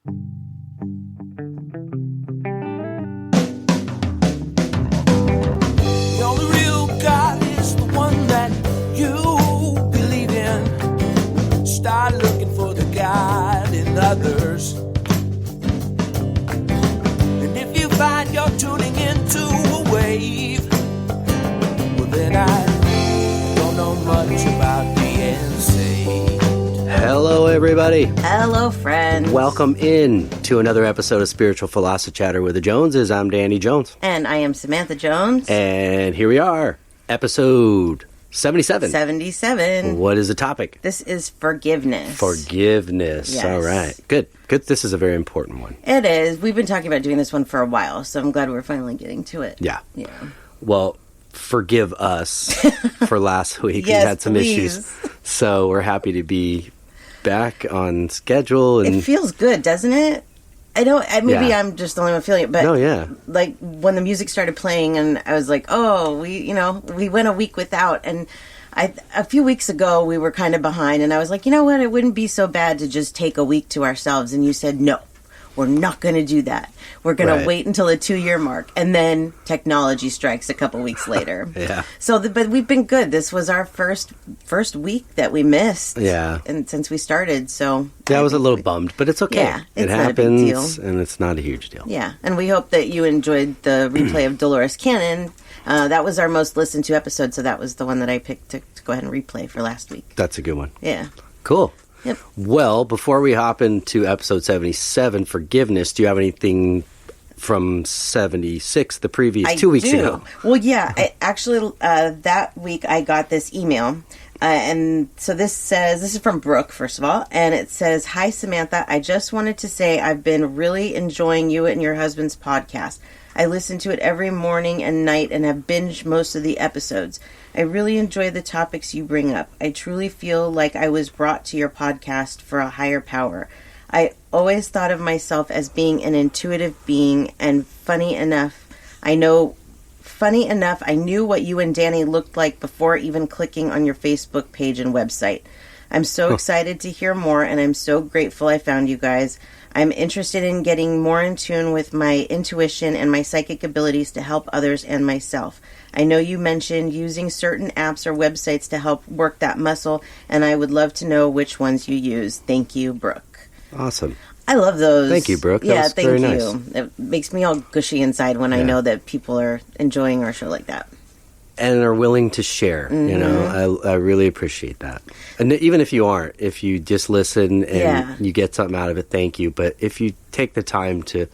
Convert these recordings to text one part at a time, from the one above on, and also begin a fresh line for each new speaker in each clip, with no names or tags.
The only real God is the one that you believe in. Start looking for the God in others. And if you find you're tuning into a wave, well then I don't know much about being saved.
Hello, everybody.
Hello, friends.
Welcome in to another episode of Spiritual Philosophy Chatter with the Joneses. I'm Danny Jones.
And I am Samantha Jones.
And here we are, episode 77.
77.
What is the topic?
This is forgiveness.
Forgiveness.
Yes.
All right. Good. This is a very important one.
It is. We've been talking about doing this one for a while, so I'm glad we're finally getting to it.
Yeah.
Yeah.
Well, forgive us for last week.
Yes,
We had some
please.
issues. So we're happy to be back on schedule. And
It feels good, doesn't it? Maybe
Yeah.
I'm just the only one feeling it, but
No, yeah.
like when the music started playing and I was like, oh, we went a week without, and a few weeks ago we were kind of behind, and I was like, you know what, it wouldn't be so bad to just take a week to ourselves, and you said, no, we're not going to do that. We're going
Right.
to wait until the 2-year mark, and then technology strikes a couple weeks later.
Yeah.
So, but we've been good. This was our first week that we missed.
Yeah.
And since we started, so
Yeah, I was a little bummed, but it's okay.
Yeah,
it
it's not a big
happens,
deal.
and it's not a huge deal.
Yeah, and we hope that you enjoyed the replay of Dolores Cannon. That was our most listened to episode, so that was the one that I picked to go ahead and replay for last week.
That's a good one.
Yeah.
Cool.
Yep.
Well, before we hop into episode 77, forgiveness, do you have anything from 76, the previous 2 weeks ago?
Well, yeah. That week I got this email. And so this is from Brooke, first of all. And it says, "Hi, Samantha. I just wanted to say I've been really enjoying you and your husband's podcast. I listen to it every morning and night and have binged most of the episodes. I really enjoy the topics you bring up. I truly feel like I was brought to your podcast for a higher power. I always thought of myself as being an intuitive being, and funny enough, I knew what you and Danny looked like before even clicking on your Facebook page and website. I'm so excited to hear more, and I'm so grateful I found you guys. I'm interested in getting more in tune with my intuition and my psychic abilities to help others and myself. I know you mentioned using certain apps or websites to help work that muscle, and I would love to know which ones you use. Thank you, Brooke."
Awesome.
I love those.
Thank you, Brooke. That
Yeah,
was
thank
very
you.
nice.
It makes me all gushy inside when I
Yeah.
know that people are enjoying our show like that.
And are willing to share. You know, I really appreciate that. And even if you aren't, if you just listen and
Yeah.
you get something out of it, thank you. But if you take the time to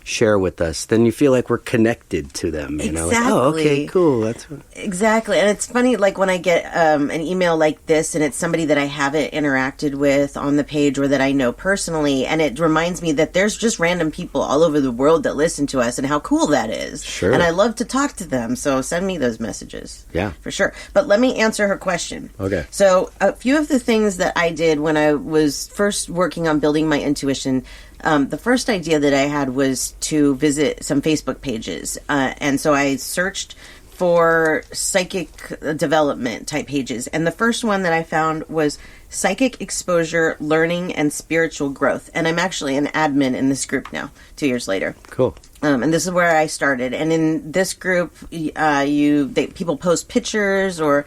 share with us, then you feel like we're connected to them. You know, like, oh, okay,
Exactly.
cool. That's
Exactly. And it's funny, like when I get an email like this and it's somebody that I haven't interacted with on the page or that I know personally, and it reminds me that there's just random people all over the world that listen to us and how cool that is.
Sure.
And I love to talk to them. So send me those messages.
Yeah.
For sure. But let me answer her question.
Okay.
So a few of the things that I did when I was first working on building my intuition, the first idea that I had was to visit some Facebook pages. And so I searched for psychic development type pages. And the first one that I found was Psychic Exposure, Learning, and Spiritual Growth. And I'm actually an admin in this group now, 2 years later.
cool.
And this is where I started. And in this group, people post pictures, or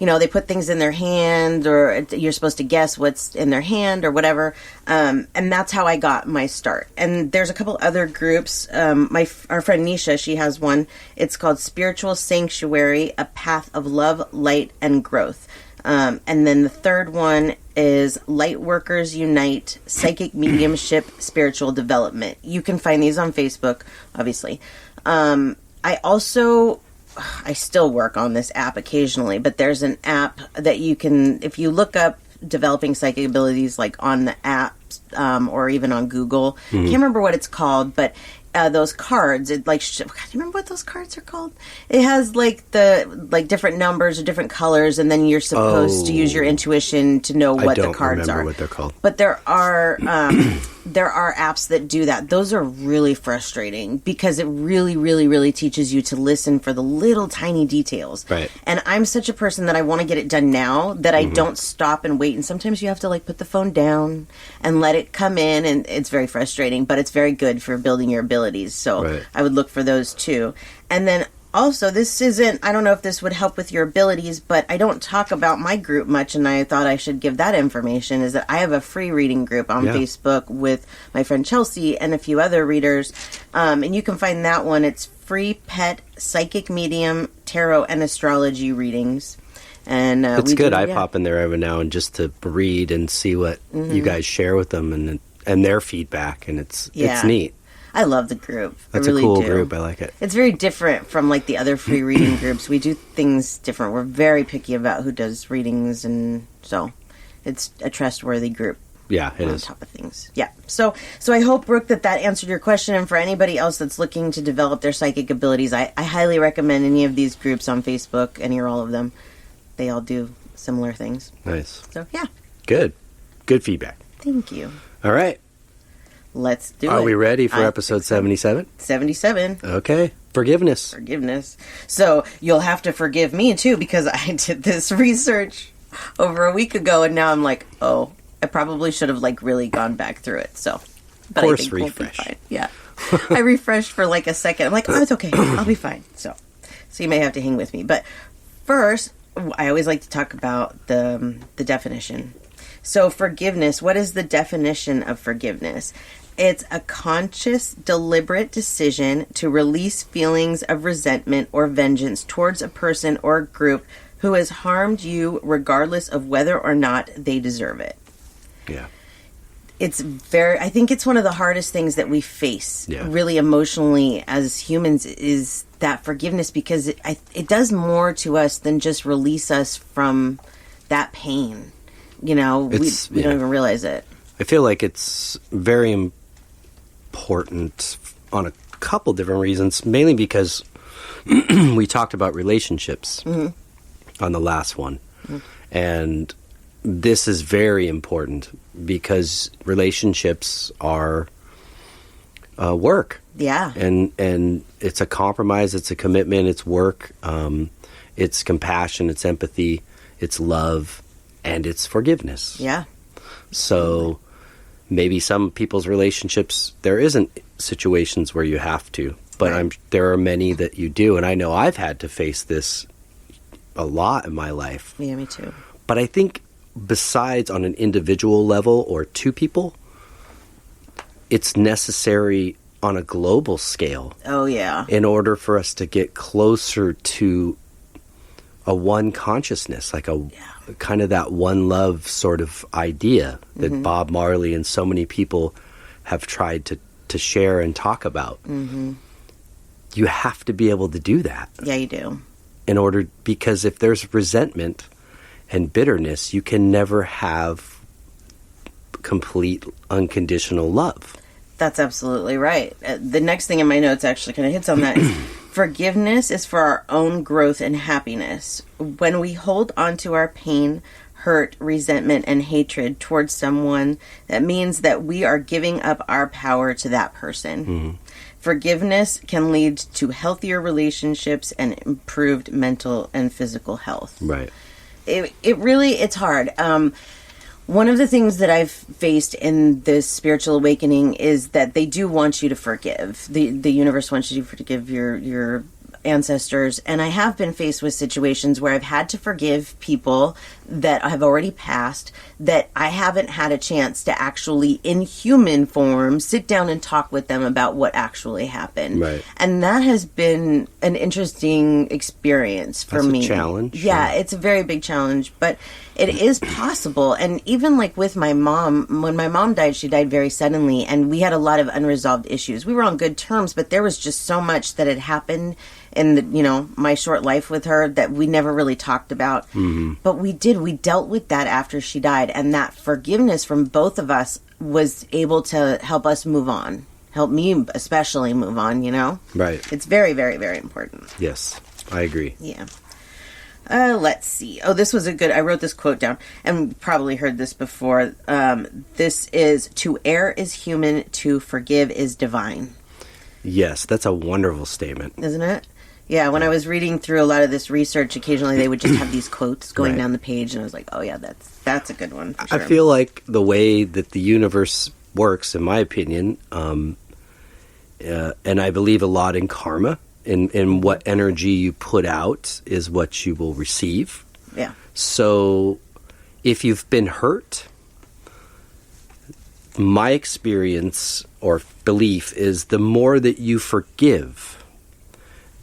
they put things in their hand, or you're supposed to guess what's in their hand or whatever. And that's how I got my start. And there's a couple other groups. Our friend Nisha, she has one. It's called Spiritual Sanctuary, A Path of Love, Light, and Growth. And then the third one is Light Workers Unite, Psychic Mediumship, Spiritual Development. You can find these on Facebook, obviously. I still work on this app occasionally, but there's an app that you can, if you look up developing psychic abilities, like on the app, or even on Google, I can't remember what it's called, but those cards, do you remember what those cards are called? It has different numbers or different colors, and then you're supposed to use your intuition to know what the cards
I don't remember
are.
what they're called.
But there are apps that do that. Those are really frustrating because it really, really, really teaches you to listen for the little tiny details.
Right.
And I'm such a person that I want to get it done now that I don't stop and wait. And sometimes you have to put the phone down and let it come in, and it's very frustrating, but it's very good for building your abilities. So
Right.
I would look for those too. And then also, this isn't, I don't know if this would help with your abilities, but I don't talk about my group much, and I thought I should give that information, is that I have a free reading group on
Yeah.
Facebook with my friend Chelsea and a few other readers. And you can find that one. It's free pet, psychic medium, tarot, and astrology readings. And
It's
we
good.
do-
I
yeah.
pop in there every now and just to read and see what you guys share with them and their feedback, and it's
Yeah.
neat.
I love the group.
That's
I really
a cool
do.
group. I like it.
It's very different from like the other free reading groups. We do things different. We're very picky about who does readings, and so it's a trustworthy group.
Yeah, it
on
is.
top of things. Yeah. So I hope, Brooke, that answered your question. And for anybody else that's looking to develop their psychic abilities, I highly recommend any of these groups on Facebook, any or all of them. They all do similar things.
Nice.
So yeah,
Good. Good feedback.
thank you.
All right.
Let's do it.
Are we ready for
I
episode
think so.
77?
77.
Okay. Forgiveness.
Forgiveness. So you'll have to forgive me too, because I did this research over a week ago, and now I'm like, oh, I probably should have like really gone back through it. So, but
Course
I think we'll be
refresh.
fine. Yeah, I refreshed for like a second. I'm like, oh, it's okay. I'll be fine. So you may have to hang with me. But first, I always like to talk about the definition. So forgiveness. What is the definition of forgiveness? It's a conscious, deliberate decision to release feelings of resentment or vengeance towards a person or group who has harmed you, regardless of whether or not they deserve it.
Yeah.
I think it's one of the hardest things that we face,
Yeah.
really emotionally as humans, is that forgiveness, because it does more to us than just release us from that pain. You know, we
Yeah.
don't even realize it.
I feel like it's very important on a couple different reasons, mainly because we talked about relationships on the last one. And this is very important because relationships are work.
Yeah.
And it's a compromise, it's a commitment, it's work, it's compassion, it's empathy, it's love, and it's forgiveness.
Yeah.
So maybe some people's relationships, there isn't situations where you have to, but
Right.
there are many that you do. And I know I've had to face this a lot in my life.
Yeah, me too.
But I think besides on an individual level or two people, it's necessary on a global scale
Oh, yeah.
in order for us to get closer to a one consciousness, like a kind of that one love sort of idea that Bob Marley and so many people have tried to share and talk about. You have to be able to do that
Yeah, you do.
because if there's resentment and bitterness, you can never have complete unconditional love.
That's absolutely right. The next thing in my notes actually kind of hits on that is forgiveness is for our own growth and happiness. When we hold on to our pain, hurt, resentment, and hatred towards someone, that means that we are giving up our power to that person. Forgiveness can lead to healthier relationships and improved mental and physical health.
Right.
It's hard. One of the things that I've faced in this spiritual awakening is that they do want you to forgive. The universe wants you to forgive your ancestors. And I have been faced with situations where I've had to forgive people that have already passed, that I haven't had a chance to actually, in human form, sit down and talk with them about what actually happened.
Right.
And that has been an interesting experience for
That's a
me.
challenge.
Yeah, it's a very big challenge, but it is possible. And even like with my mom, when my mom died, she died very suddenly, and we had a lot of unresolved issues. We were on good terms, but there was just so much that had happened in my short life with her that we never really talked about. But we dealt with that after she died, and that forgiveness from both of us was able to help us move on. Help me especially move on,
Right.
It's very, very, very important.
Yes, I agree.
Yeah. Let's see. Oh, this was I wrote this quote down, and probably heard this before. This is, to err is human, to forgive is divine.
Yes, that's a wonderful statement.
Isn't it? Yeah, when I was reading through a lot of this research, occasionally they would just have these quotes going
Right.
down the page, and I was like, oh yeah, that's a good one for sure.
I feel like the way that the universe works, in my opinion, and I believe a lot in karma, in what energy you put out is what you will receive.
Yeah.
So if you've been hurt, my experience or belief is the more that you forgive,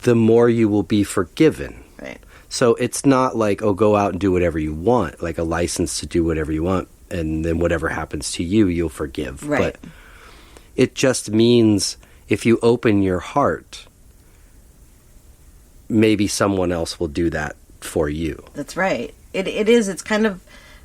the more you will be forgiven.
Right.
So it's not like, oh, go out and do whatever you want, like a license to do whatever you want, and then whatever happens to you, you'll forgive.
Right.
But it just means if you open your heart, maybe someone else will do that for you.
That's right. It is. It's kind of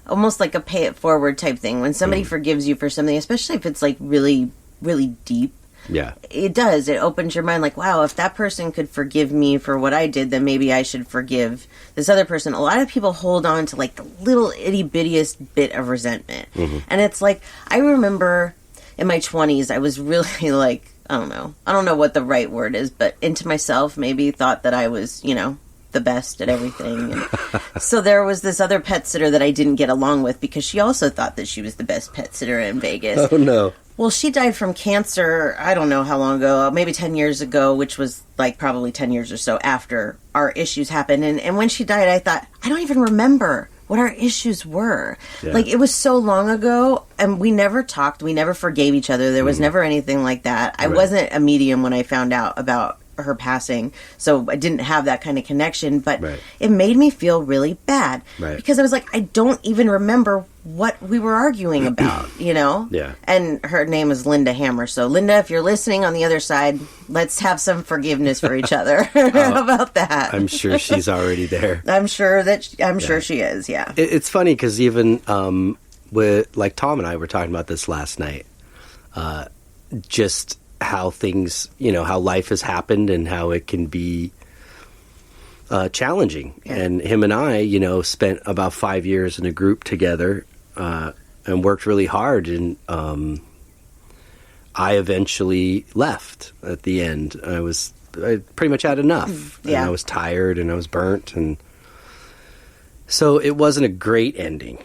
almost like a pay it forward type thing. When somebody forgives you for something, especially if it's like really, really deep,
Yeah.
it does. It opens your mind like, wow, if that person could forgive me for what I did, then maybe I should forgive this other person. A lot of people hold on to like the little itty bittiest bit of resentment. And it's like, I remember in my 20s, I was really like, I don't know what the right word is, but into myself, maybe thought that I was, the best at everything. And so there was this other pet sitter that I didn't get along with because she also thought that she was the best pet sitter in Vegas.
Oh, no.
Well, she died from cancer, I don't know how long ago, maybe 10 years ago, which was like probably 10 years or so after our issues happened. And when she died, I thought, I don't even remember what our issues were.
Yeah.
Like, it was so long ago, and we never talked. We never forgave each other. There was never anything like that. I
Right.
wasn't a medium when I found out about her passing, so I didn't have that kind of connection, but
Right.
it made me feel really bad.
Right.
Because I was like, I don't even remember what we were arguing about,
Yeah.
And her name is Linda Hammer. So Linda, if you're listening on the other side, let's have some forgiveness for each other. How about that?
I'm sure she's already there.
I'm sure she is. Yeah.
It's funny because even with, like, Tom and I were talking about this last night, just how things, how life has happened and how it can be challenging.
Yeah.
And him and I, spent about 5 years in a group together and worked really hard. And I eventually left at the end. I pretty much had enough.
Yeah.
And I was tired and I was burnt. And so it wasn't a great ending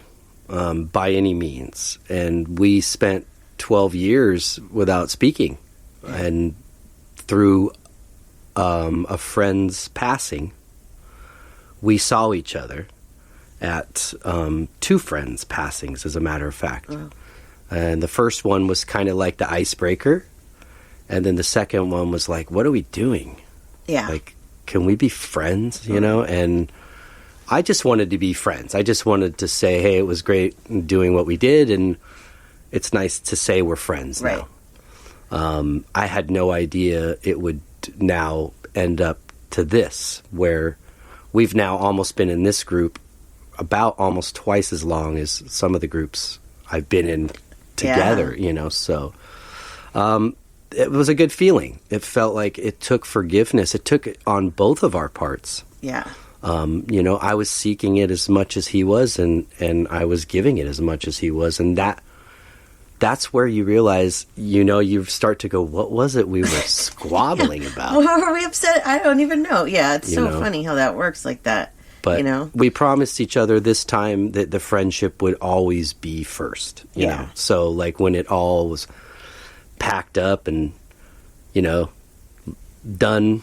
by any means. And we spent 12 years without speaking. And through a friend's passing, we saw each other at two friends' passings, as a matter of fact.
Wow.
And the first one was kind of like the icebreaker. And then the second one was like, what are we doing?
Yeah.
Like, can we be friends, And I just wanted to be friends. I just wanted to say, hey, it was great doing what we did, and it's nice to say we're friends
Right.
now. I had no idea it would now end up to this, where we've now almost been in this group about almost twice as long as some of the groups I've been in together, So it was a good feeling. It felt like it took forgiveness. It took it on both of our parts.
Yeah.
I was seeking it as much as he was, and I was giving it as much as he was, and that's where you realize, you start to go, what was it we were squabbling about?
Well, were we upset? I don't even know. Yeah, it's so funny how that works like that.
But we promised each other this time that the friendship would always be first. You know? So, like, when it all was packed up and, done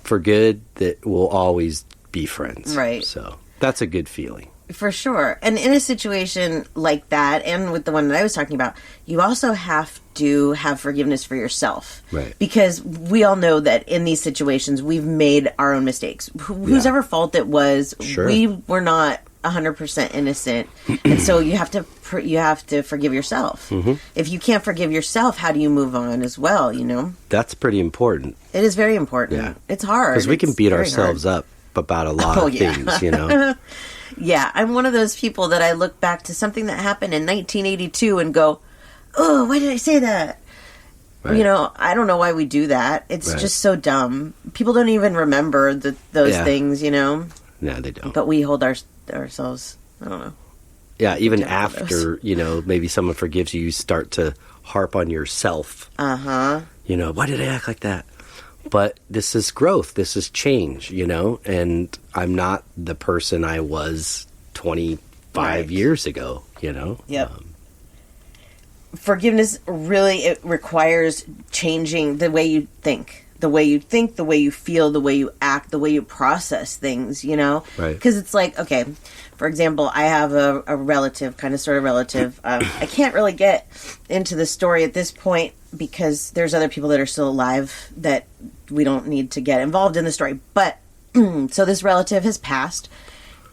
for good, that we'll always be friends.
Right.
So that's a good feeling.
For sure. And in a situation like that, and with the one that I was talking about, you also have to have forgiveness for yourself.
Right.
Because we all know that in these situations, we've made our own mistakes. Whose ever fault it was,
Sure.
we were not 100% innocent. And so you have to forgive yourself.
Mm-hmm.
If you can't forgive yourself, how do you move on as well,
That's pretty important.
It is very important.
Yeah.
It's hard.
Because we can
It's
beat
very
ourselves
hard.
up about a lot of things,
Yeah, I'm one of those people that I look back to something that happened in 1982 and go, oh, why did I say that?
Right.
I don't know why we do that. It's
Right.
just so dumb. People don't even remember those
Yeah.
things,
No, they don't.
But we hold ourselves, I don't know.
Yeah, even
Terrible
after, maybe someone forgives you, you start to harp on yourself.
Uh-huh.
Why did I act like that? But this is growth. This is change, you know? And I'm not the person I was 25 years ago, you know?
Yep. Forgiveness really, it requires changing the way you think. The way you think, the way you feel, the way you act, the way you process things, you know?
Right.
Because it's like, okay, for example, I have a relative, kind of sort of relative. I can't really get into the story at this point because there's other people that are still alive that we don't need to get involved in the story. But, so this relative has passed,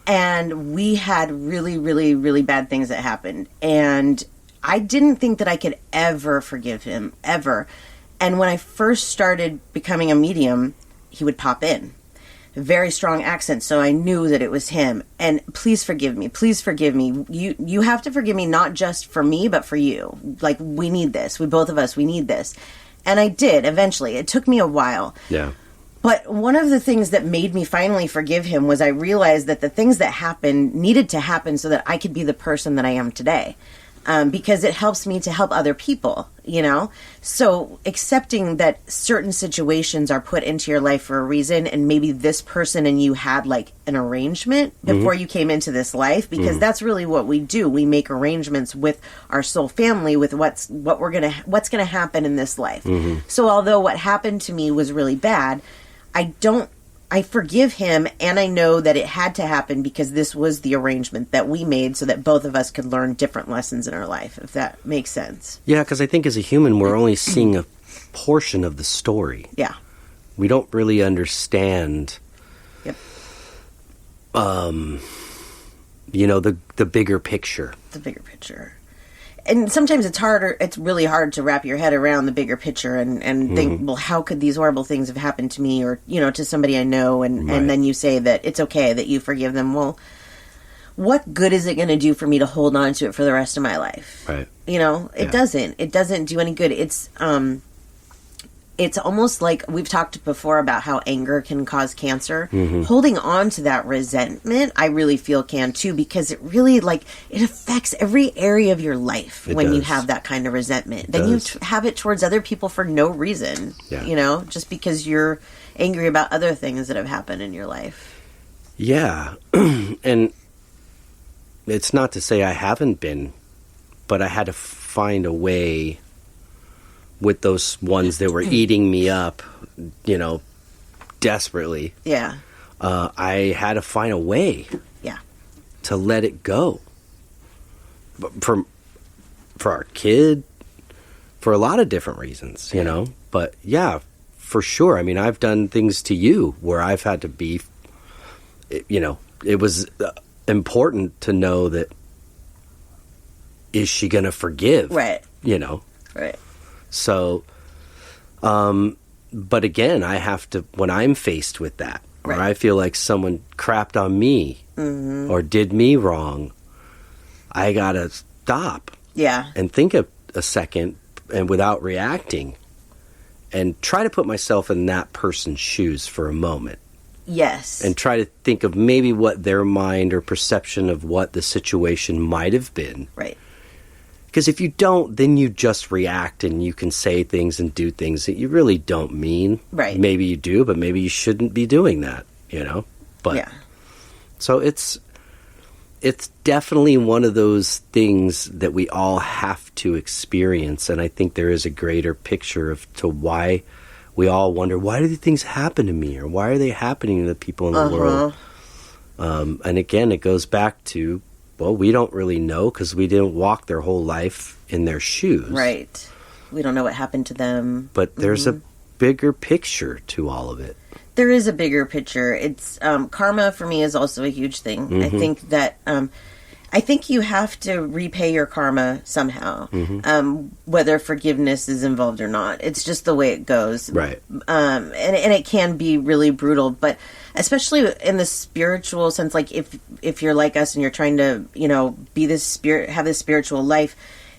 and we had really, really, really bad things that happened. And I didn't think that I could ever forgive him, ever. And when I first started becoming a medium, he would pop in. Very strong accent, so I knew that it was him. And please forgive me. Please forgive me. You have to forgive me, not just for me, but for you. Like, we need this. Both of us, we need this. And I did, eventually. It took me a while.
Yeah.
But one of the things that made me finally forgive him was I realized that the things that happened needed to happen so that I could be the person that I am today. Because it helps me to help other people, you know? So accepting that certain situations are put into your life for a reason, and maybe this person and you had like an arrangement before you came into this life, because that's really what we do. We make arrangements with our soul family with what's gonna happen in this life. So although what happened to me was really bad, I forgive him, and I know that it had to happen because this was the arrangement that we made so that both of us could learn different lessons in our life, if that makes sense.
Yeah, because I think as a human, we're only seeing a portion of the story.
Yeah.
We don't really understand,
Yep.
you know, the bigger picture.
The bigger picture. And sometimes it's really hard to wrap your head around the bigger picture and think, well, how could these horrible things have happened to me or, you know, to somebody I know? And then you say that it's okay, that you forgive them. Well, what good is it going to do for me to hold on to it for the rest of my life?
Right.
You know, it doesn't. It doesn't do any good. It's almost like we've talked before about how anger can cause cancer. Holding on to that resentment, I really feel can too, because it really it affects every area of your life when you have that kind of resentment. Then you have it towards other people for no reason, you know, just because you're angry about other things that have happened in your life.
Yeah. And it's not to say I haven't been, but I had to find a way with those ones that were eating me up, you know, desperately.
Yeah.
I had to find a way.
Yeah.
To let it go. For our kid, for a lot of different reasons, you know. But yeah, for sure. I mean, I've done things to you where I've had to be, you know, it was important to know that, is she going to forgive?
Right.
You know?
Right.
So, but again, I have to, when I'm faced with that, or I feel like someone crapped on me or did me wrong, I gotta stop.
Yeah.
And think a second and without reacting and try to put myself in that person's shoes for a moment.
Yes.
And try to think of maybe what their mind or perception of what the situation might have been.
Right.
Because if you don't, then you just react and you can say things and do things that you really don't mean.
Right.
Maybe you do, but maybe you shouldn't be doing that, you know? But
yeah.
So it's definitely one of those things that we all have to experience, and I think there is a greater picture to why we all wonder, why do these things happen to me, or why are they happening to the people in the world? And again, it goes back to, well, we don't really know because we didn't walk their whole life in their shoes.
Right. We don't know what happened to them.
But there's a bigger picture to all of it.
There is a bigger picture. It's karma for me is also a huge thing. I think that I think you have to repay your karma somehow, whether forgiveness is involved or not. It's just the way it goes.
Right.
And it can be really brutal, but especially in the spiritual sense, like if you're like us and you're trying to, you know, be this spirit, have this spiritual life,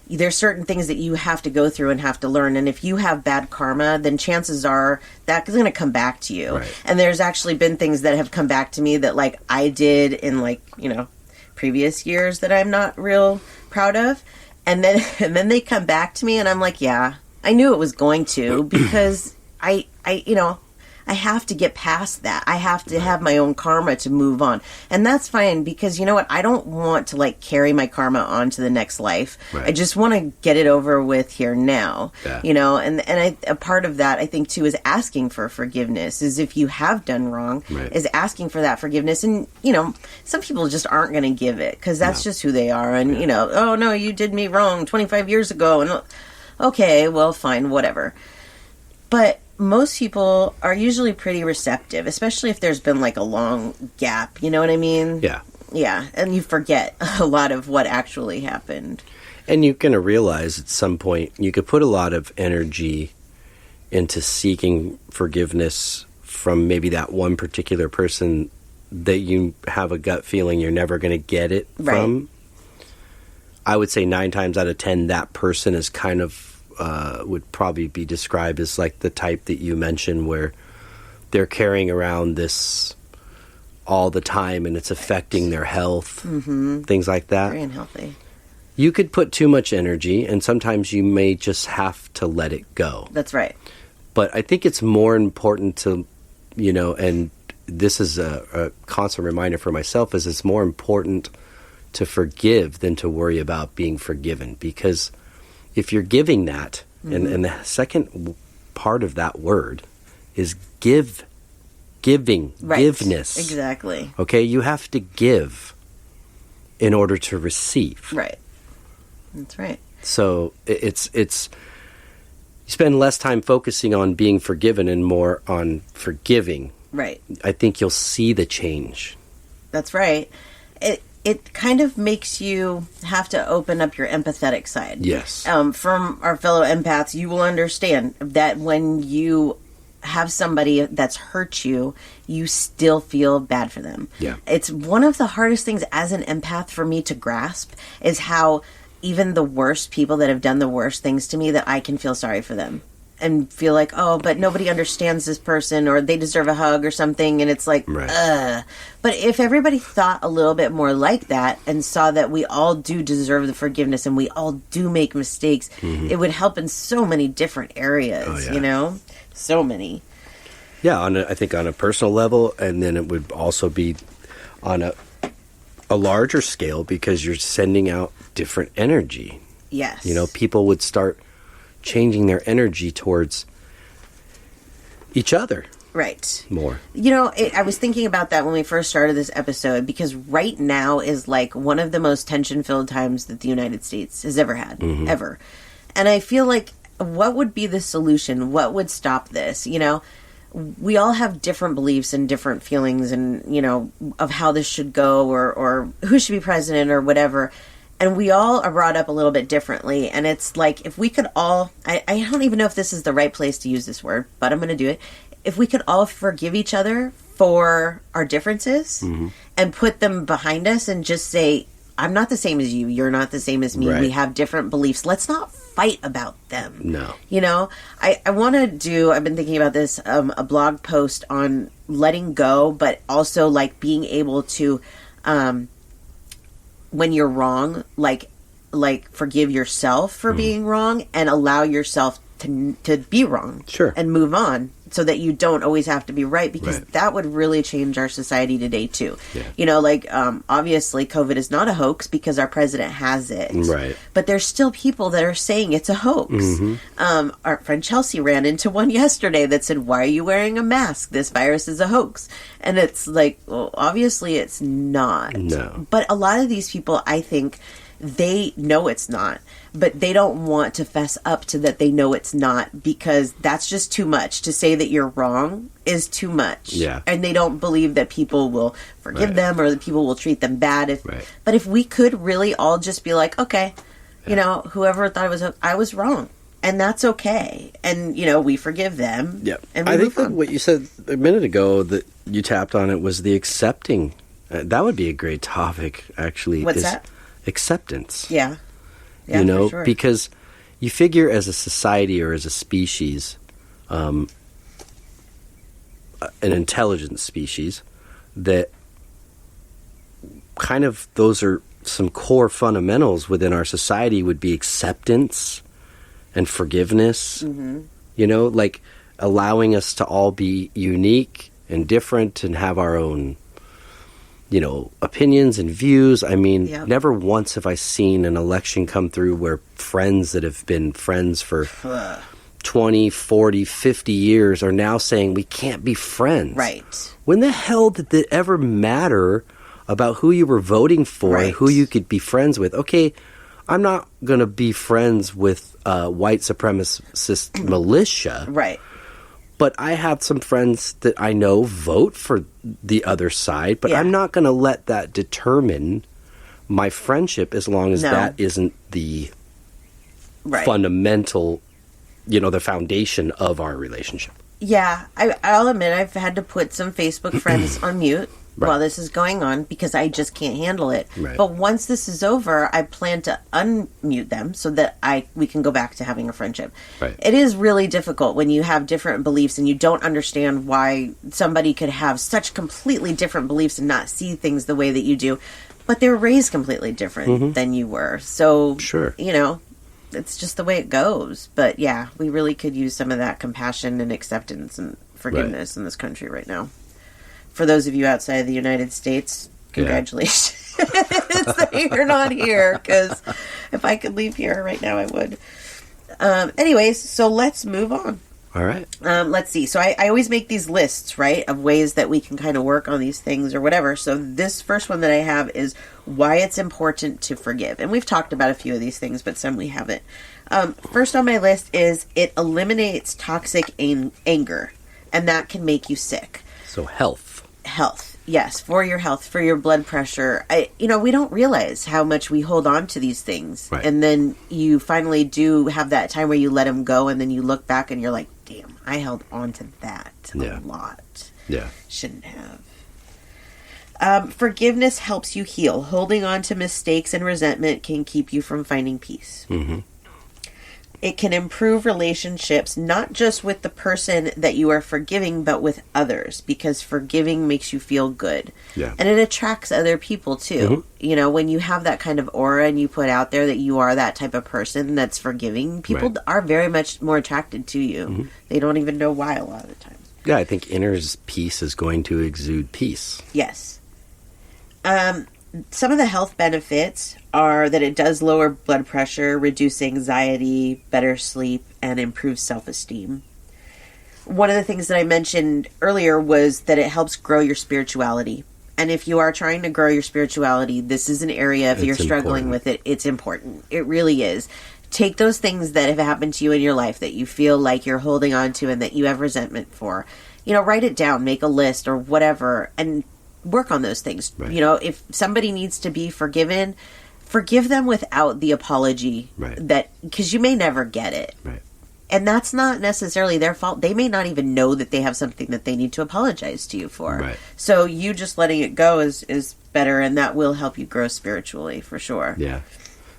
there's certain things that you have to go through and have to learn. And if you have bad karma, then chances are that is going to come back to you.
Right.
And there's actually been things that have come back to me that like I did in like, you know, previous years that I'm not real proud of. And then they come back to me and I'm like, yeah, I knew it was going to, because I have to get past that. I have to have my own karma to move on. And that's fine because you know what? I don't want to like carry my karma on to the next life.
Right.
I just want to get it over with here now.
Yeah.
You know, and a part of that I think too is asking for forgiveness. Is if you have done wrong,
Right.
is asking for that forgiveness. And you know, some people just aren't going to give it because that's just who they are. And you know, oh no, you did me wrong 25 years ago. And okay, well, fine, whatever. But most people are usually pretty receptive, especially if there's been like a long gap. You know what I mean?
Yeah.
Yeah. And you forget a lot of what actually happened.
And you're going to realize at some point you could put a lot of energy into seeking forgiveness from maybe that one particular person that you have a gut feeling you're never going to get it from. I would say 9 times out of 10, that person is kind of would probably be described as like the type that you mentioned where they're carrying around this all the time and it's affecting their health, things like that.
Very unhealthy.
You could put too much energy and sometimes you may just have to let it go.
That's right.
But I think it's more important to, you know, and this is a constant reminder for myself, is it's more important to forgive than to worry about being forgiven. Because if you're giving that, and the second part of that word is giving, giveness.
Exactly.
Okay, you have to give in order to receive.
Right. That's right.
So it's you spend less time focusing on being forgiven and more on forgiving.
Right.
I think you'll see the change.
That's right. It kind of makes you have to open up your empathetic side.
Yes.
From our fellow empaths, you will understand that when you have somebody that's hurt you, you still feel bad for them.
Yeah.
It's one of the hardest things as an empath for me to grasp is how even the worst people that have done the worst things to me, that I can feel sorry for them. And feel like, oh, but nobody understands this person, or they deserve a hug or something, and it's like, ugh. But if everybody thought a little bit more like that and saw that we all do deserve the forgiveness and we all do make mistakes, it would help in so many different areas, you know? So many.
Yeah, I think on a personal level, and then it would also be on a larger scale because you're sending out different energy.
Yes.
You know, people would start changing their energy towards each other.
Right.
More.
You know, I was thinking about that when we first started this episode, because right now is like one of the most tension-filled times that the United States has ever had, ever. And I feel like, what would be the solution? What would stop this? You know, we all have different beliefs and different feelings and, you know, of how this should go or who should be president or whatever. And we all are brought up a little bit differently. And it's like, if we could all, I don't even know if this is the right place to use this word, but I'm going to do it. If we could all forgive each other for our differences and put them behind us and just say, I'm not the same as you. You're not the same as me.
Right.
We have different beliefs. Let's not fight about them.
No.
You know, I want to do, I've been thinking about this, a blog post on letting go, but also like being able to, when you're wrong, like forgive yourself for being wrong and allow yourself to be wrong.
Sure.
And move on so that you don't always have to be right, because
Right.
that would really change our society today too.
Yeah.
You know, like, obviously COVID is not a hoax because our president has it.
Right.
But there's still people that are saying it's a hoax. Our friend Chelsea ran into one yesterday that said, why are you wearing a mask? This virus is a hoax. And it's like, well, obviously it's not.
No.
But a lot of these people, I think, they know it's not, but they don't want to fess up to that they know it's not, because that's just too much. To say that you're wrong is too much.
Yeah.
And they don't believe that people will forgive
Right.
them or that people will treat them bad.
Right.
But if we could really all just be like, okay, you know, whoever thought I was wrong, and that's okay. And, you know, we forgive them.
Yeah.
And we
I think
move
that
on.
what you said a minute ago that you tapped on it was the accepting. That would be a great topic, actually.
What's
is
that?
Acceptance.
Yeah. Yeah,
you know,
for sure.
because you figure as a society or as a species, an intelligent species, that kind of those are some core fundamentals within our society would be acceptance and forgiveness. You know, like allowing us to all be unique and different and have our own, opinions and views. I mean,
Yep.
never once have I seen an election come through where friends that have been friends for 20, 40, 50 years are now saying we can't be friends.
Right.
When the hell did it ever matter about who you were voting for and
Right.
who you could be friends with? Okay, I'm not going to be friends with white supremacist militia.
Right.
But I have some friends that I know vote for the other side, but
Yeah.
I'm not going to let that determine my friendship as long as
No.
that isn't the
Right.
fundamental, the foundation of our relationship.
Yeah, I'll admit I've had to put some Facebook friends on mute
Right.
while this is going on because I just can't handle it.
Right.
But once this is over, I plan to unmute them so that we can go back to having a friendship.
Right.
It is really difficult when you have different beliefs and you don't understand why somebody could have such completely different beliefs and not see things the way that you do. But they were raised completely different than you were. So,
Sure.
it's just the way it goes. But yeah, we really could use some of that compassion and acceptance and forgiveness in this country right now. For those of you outside the United States, congratulations that you're not here, because if I could leave here right now, I would. Anyways, so let's move on.
All right.
Let's see. So I always make these lists, right, of ways that we can kind of work on these things or whatever. So this first one that I have is why it's important to forgive. And we've talked about a few of these things, but some we haven't. First on my list is it eliminates toxic anger, and that can make you sick.
So health.
Health. Yes, for your health, for your blood pressure. We don't realize how much we hold on to these things.
Right.
And then you finally do have that time where you let them go, and then you look back and you're like, damn, I held on to that a lot.
Yeah.
Shouldn't have. Forgiveness helps you heal. Holding on to mistakes and resentment can keep you from finding peace.
Mm-hmm.
It can improve relationships, not just with the person that you are forgiving, but with others, because forgiving makes you feel good.
Yeah.
And it attracts other people, too. When you have that kind of aura and you put out there that you are that type of person that's forgiving, people are very much more attracted to you. They don't even know why a lot of the time.
Yeah, I think inner peace is going to exude peace.
Yes. Some of the health benefits are that it does lower blood pressure, reduce anxiety, better sleep, and improve self-esteem. One of the things that I mentioned earlier was that it helps grow your spirituality. And if you are trying to grow your spirituality, this is an area, if you're struggling with it, it's important. It really is. Take those things that have happened to you in your life that you feel like you're holding on to and that you have resentment for. Write it down, make a list or whatever, and work on those things.
Right.
If somebody needs to be forgiven, forgive them without the apology.
Right.
Because you may never get it.
Right.
And that's not necessarily their fault. They may not even know that they have something that they need to apologize to you for.
Right.
So you just letting it go is better, and that will help you grow spiritually for sure.
Yeah.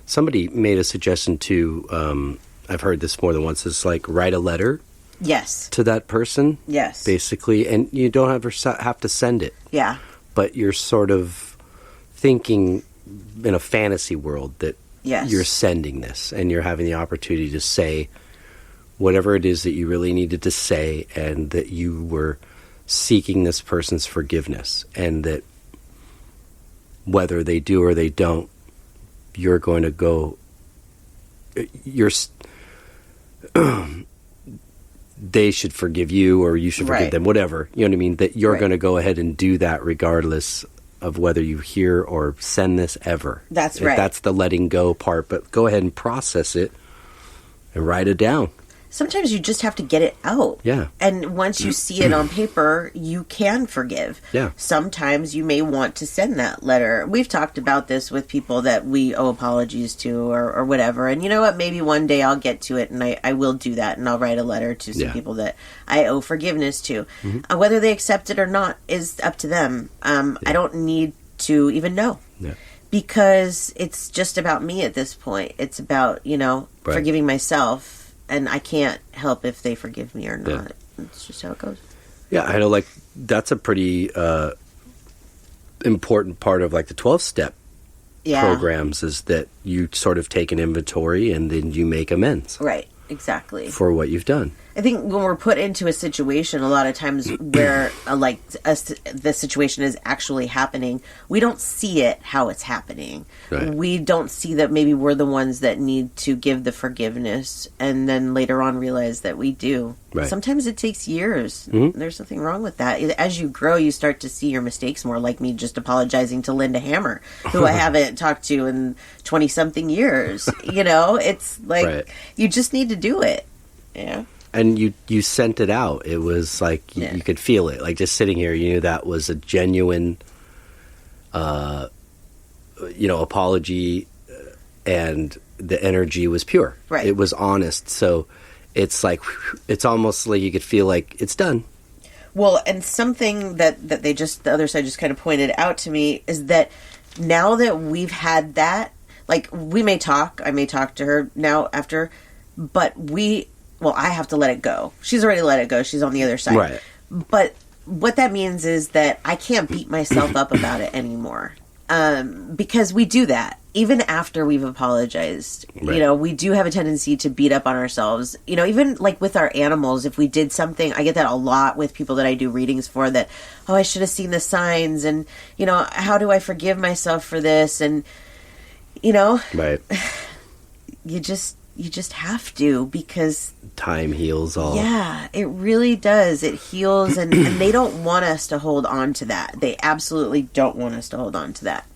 Somebody made a suggestion too. I've heard this more than once. It's like write a letter
Yes.
to that person.
Yes.
Basically, and you don't have to send it.
Yeah.
But you're sort of thinking in a fantasy world that
Yes.
you're sending this and you're having the opportunity to say whatever it is that you really needed to say, and that you were seeking this person's forgiveness, and that whether they do or they don't, you're going to go, they should forgive you or you should forgive
Right.
them, whatever. You know what I mean? That you're
Right.
going to go ahead and do that regardless of whether you hear or send this ever.
That's right.
That's the letting go part, but go ahead and process it and write it down.
Sometimes you just have to get it out.
Yeah.
And once you see it on paper, you can forgive.
Yeah.
Sometimes you may want to send that letter. We've talked about this with people that we owe apologies to or whatever. And you know what? Maybe one day I'll get to it and I will do that, and I'll write a letter to some
Yeah.
people that I owe forgiveness to. Whether they accept it or not is up to them. I don't need to even know.
Yeah.
Because it's just about me at this point. It's about,
Right.
forgiving myself. And I can't help if they forgive me or not. It's just how it goes.
Yeah, I know, like, that's a pretty important part of, like, the 12-step
Yeah.
programs, is that you sort of take an inventory and then you make amends.
Right. Exactly.
for what you've done.
I think when we're put into a situation, a lot of times where the situation is actually happening, we don't see it how it's happening.
Right.
We don't see that maybe we're the ones that need to give the forgiveness, and then later on realize that we do.
Right.
Sometimes it takes years.
Mm-hmm.
There's nothing wrong with that. As you grow, you start to see your mistakes more, like me just apologizing to Linda Hammer, who I haven't talked to in 20-something years. It's like,
Right.
you just need to do it. Yeah.
And you sent it out. It was like you could feel it. Like just sitting here, you knew that was a genuine, apology, and the energy was pure.
Right.
It was honest. So it's like, it's almost like you could feel like it's done.
Well, and something that the other side just kind of pointed out to me is that now that we've had that, like, I may talk to her now after, but I have to let it go. She's already let it go. She's on the other side.
Right.
But what that means is that I can't beat myself up about it anymore. Because we do that. Even after we've apologized,
Right.
We do have a tendency to beat up on ourselves. Even like with our animals, if we did something, I get that a lot with people that I do readings for, that, oh, I should have seen the signs, and, how do I forgive myself for this? And,
Right.
you just have to, because
Time heals all.
yeah, it really does. It heals, and they don't want us to hold on to that. They absolutely don't want us to hold on to that.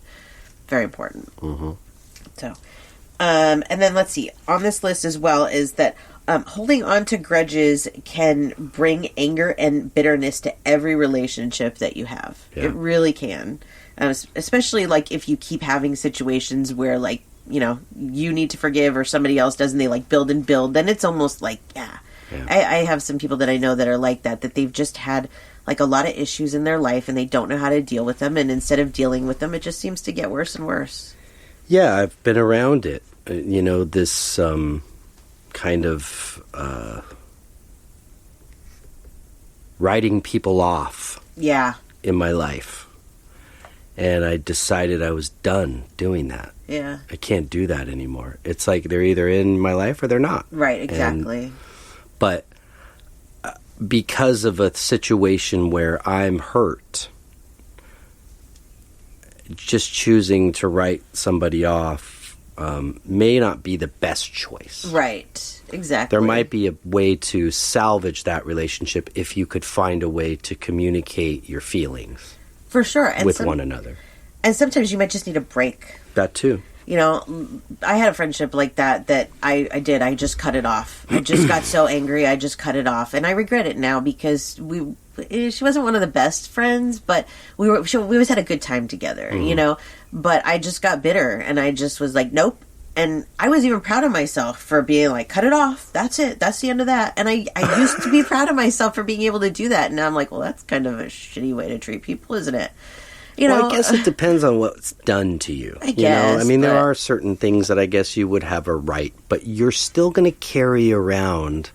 Very important.
Mm-hmm.
So, and then let's see. On this list as well is that holding on to grudges can bring anger and bitterness to every relationship that you have.
Yeah.
It really can. Especially like if you keep having situations where, like, you need to forgive or somebody else does, and they like build and build, then it's almost like, yeah. I have some people that I know that are like that they've just had like a lot of issues in their life and they don't know how to deal with them, and instead of dealing with them, it just seems to get worse and worse.
Yeah, I've been around it. This kind of writing people off
Yeah.
in my life. And I decided I was done doing that.
Yeah.
I can't do that anymore. It's like they're either in my life or they're not.
Right, exactly.
But because of a situation where I'm hurt, just choosing to write somebody off may not be the best choice.
Right, exactly.
There might be a way to salvage that relationship if you could find a way to communicate your feelings.
For sure. And
with one another.
And sometimes you might just need a break.
That too.
I had a friendship like that I did. I just cut it off. I just got so angry, I just cut it off. And I regret it now, because she wasn't one of the best friends, but we always had a good time together, But I just got bitter, and I just was like, nope. And I was even proud of myself for being like, cut it off. That's it. That's the end of that. And I used to be proud of myself for being able to do that. And now I'm like, well, that's kind of a shitty way to treat people, isn't it?
Well, I guess it depends on what's done to you.
I guess.
There are certain things that I guess you would have a right, but you're still going to carry around.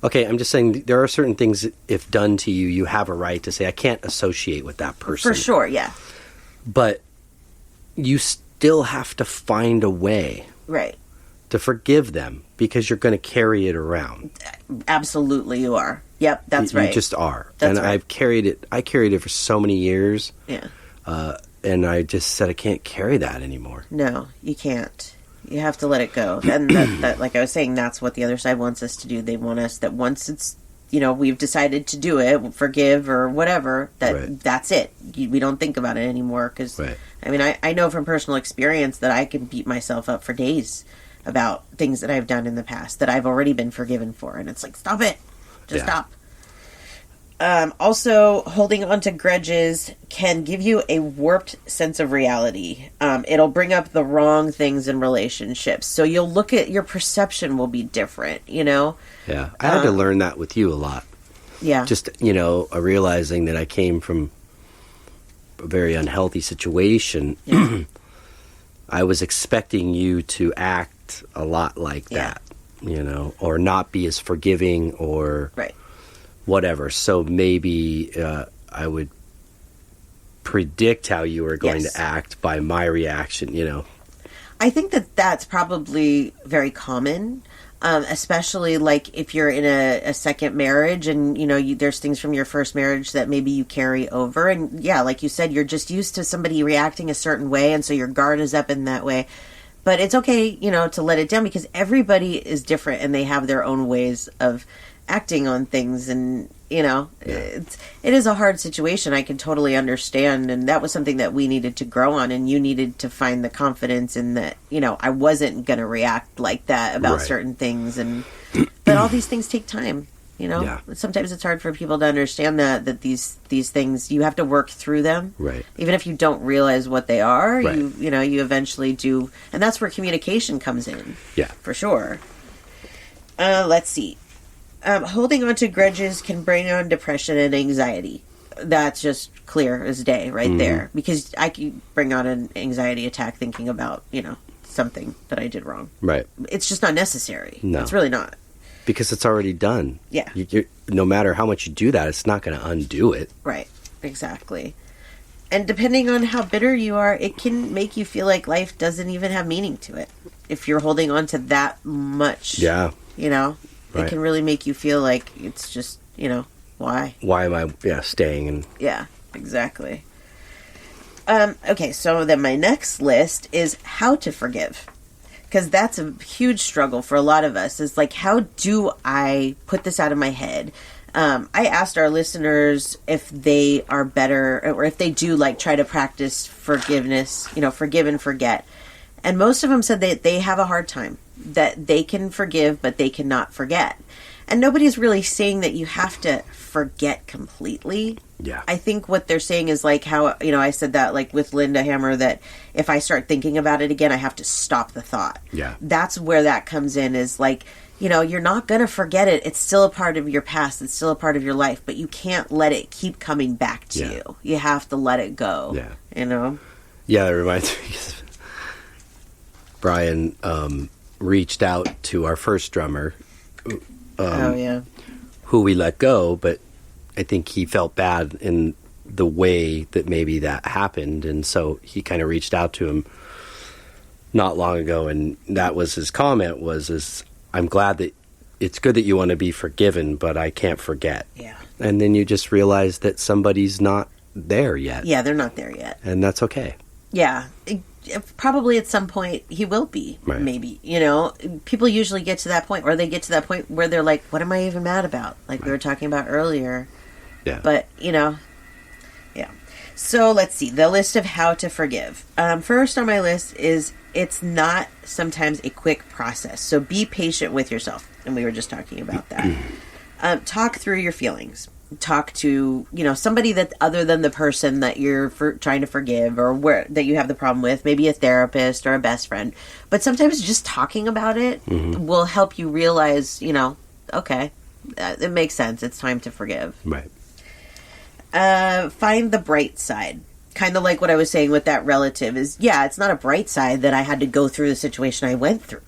Okay, I'm just saying there are certain things, if done to you, you have a right to say, I can't associate with that person.
For sure, yeah.
But you still have to find a way.
Right.
To forgive them, because you're going to carry it around.
Absolutely, you are. Yep, that's right.
You just are.
That's
and
right.
I carried it for so many years.
Yeah.
And I just said I can't carry that anymore.
No, you can't. You have to let it go. And that, like I was saying, that's what the other side wants us to do. They want us that once it's, we've decided to do it, forgive or whatever, that's it. We don't think about it anymore. Because,
right.
I mean, I know from personal experience that I can beat myself up for days about things that I've done in the past that I've already been forgiven for. And it's like, stop it. Just stop. Also, holding on to grudges can give you a warped sense of reality. It'll bring up the wrong things in relationships. So you'll look at, your perception will be different, Yeah.
I had to learn that with you a lot.
Yeah.
Just, realizing that I came from a very unhealthy situation. Yeah. I was expecting you to act a lot like that, or not be as forgiving or...
Right.
Whatever. So maybe I would predict how you were going to act by my reaction,
I think that that's probably very common. especially like if you're in a second marriage and, you know, there's things from your first marriage that maybe you carry over. And yeah, like you said, you're just used to somebody reacting a certain way. And so your guard is up in that way. But it's okay, you know, to let it down because everybody is different and they have their own ways of acting on things. And, you know, it is a hard situation. I can totally understand. And that was something that we needed to grow on. And you needed to find the confidence in that, you know, I wasn't going to react like that about certain things. And but all these things take time. You know, sometimes it's hard for people to understand that these things, you have to work through them.
Right.
Even if you don't realize what they are,
Right.
you know, you eventually do. And that's where communication comes in.
Yeah.
For sure. Let's see. Holding on to grudges can bring on depression and anxiety. That's just clear as day right there. Because I can bring on an anxiety attack thinking about, you know, something that I did wrong.
Right.
It's just not necessary.
No.
It's really not.
Because it's already done.
Yeah.
No matter how much you do that, it's not going to undo it.
Right. Exactly. And depending on how bitter you are, it can make you feel like life doesn't even have meaning to it. If you're holding on to that much.
Yeah.
You know,
Right.
it can really make you feel like it's just, you know, why?
Why am I staying? And
Yeah, exactly. Okay, so then my next list is how to forgive. Because that's a huge struggle for a lot of us. Is like, how do I put this out of my head? I asked our listeners if they are better, or if they do like try to practice forgiveness, you know, forgive and forget. And most of them said that they have a hard time, that they can forgive, but they cannot forget. And nobody's really saying that you have to forget completely.
Yeah.
I think what they're saying is like how, you know, I said that like with Linda Hammer, that if I start thinking about it again, I have to stop the thought.
Yeah.
That's where that comes in, is like, you know, you're not going to forget it. It's still a part of your past. It's still a part of your life, but you can't let it keep coming back to you. You have to let it go.
Yeah.
You know?
Yeah, that reminds me. Brian reached out to our first drummer. Who we let go, but I think he felt bad in the way that maybe that happened, and so he kind of reached out to him not long ago, and that was his comment was I'm glad that it's good that you want to be forgiven, but I can't forget.
Yeah.
And then you just realize that somebody's not there yet.
Yeah, they're not there yet.
And that's okay.
Yeah. Probably at some point he will be,
Right.
maybe. You know, people usually get to that point, or they get to that point where they're like, what am I even mad about? Like we were talking about earlier.
Yeah.
But, you know, yeah. So let's see, the list of how to forgive. First on my list is it's not sometimes a quick process. So be patient with yourself. And we were just talking about that. Talk through your feelings. Talk to, you know, somebody that other than the person that you're trying to forgive, or that you have the problem with, maybe a therapist or a best friend. But sometimes just talking about it will help you realize, you know, okay, it makes sense. It's time to forgive.
Right.
Find the bright side. Kind of like what I was saying with that relative is, yeah, it's not a bright side that I had to go through the situation I went through,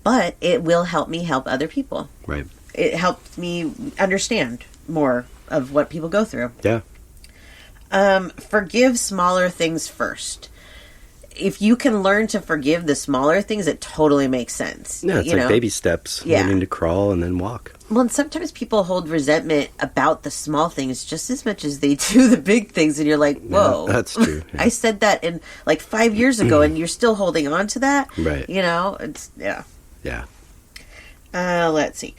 but it will help me help other people.
Right.
It helped me understand more of what people go through.
Yeah.
Forgive smaller things first. If you can learn to forgive the smaller things, it totally makes sense.
Yeah, it's like baby steps.
Yeah.
Learning to crawl and then walk.
Well, and sometimes people hold resentment about the small things just as much as they do the big things. And you're like, whoa.
Yeah, that's true. Yeah.
I said that in like 5 years ago and you're still holding on to that.
Right.
You know, it's, yeah.
Yeah.
Let's see.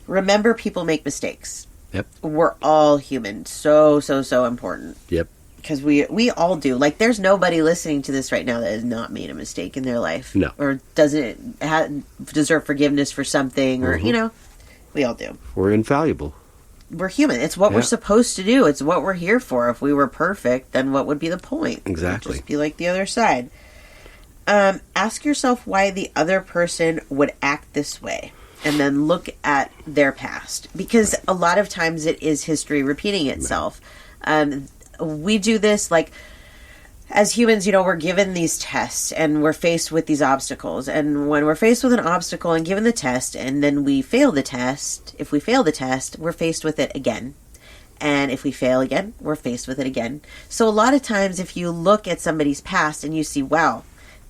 Remember, people make mistakes.
Yep.
We're all human. So important.
Yep.
Because we all do. Like, there's nobody listening to this right now that has not made a mistake in their life.
No.
Or doesn't deserve forgiveness for something. Or, you know, we all do.
We're infallible.
We're human. It's what we're supposed to do. It's what we're here for. If we were perfect, then what would be the point?
Exactly.
Just be like the other side. Ask yourself why the other person would act this way. And then look at their past. Because a lot of times it is history repeating itself. We do this, like, as humans, you know, we're given these tests and we're faced with these obstacles. And when we're faced with an obstacle and given the test and then we fail the test, if we fail the test, we're faced with it again. And if we fail again, we're faced with it again. So a lot of times if you look at somebody's past and you see, wow,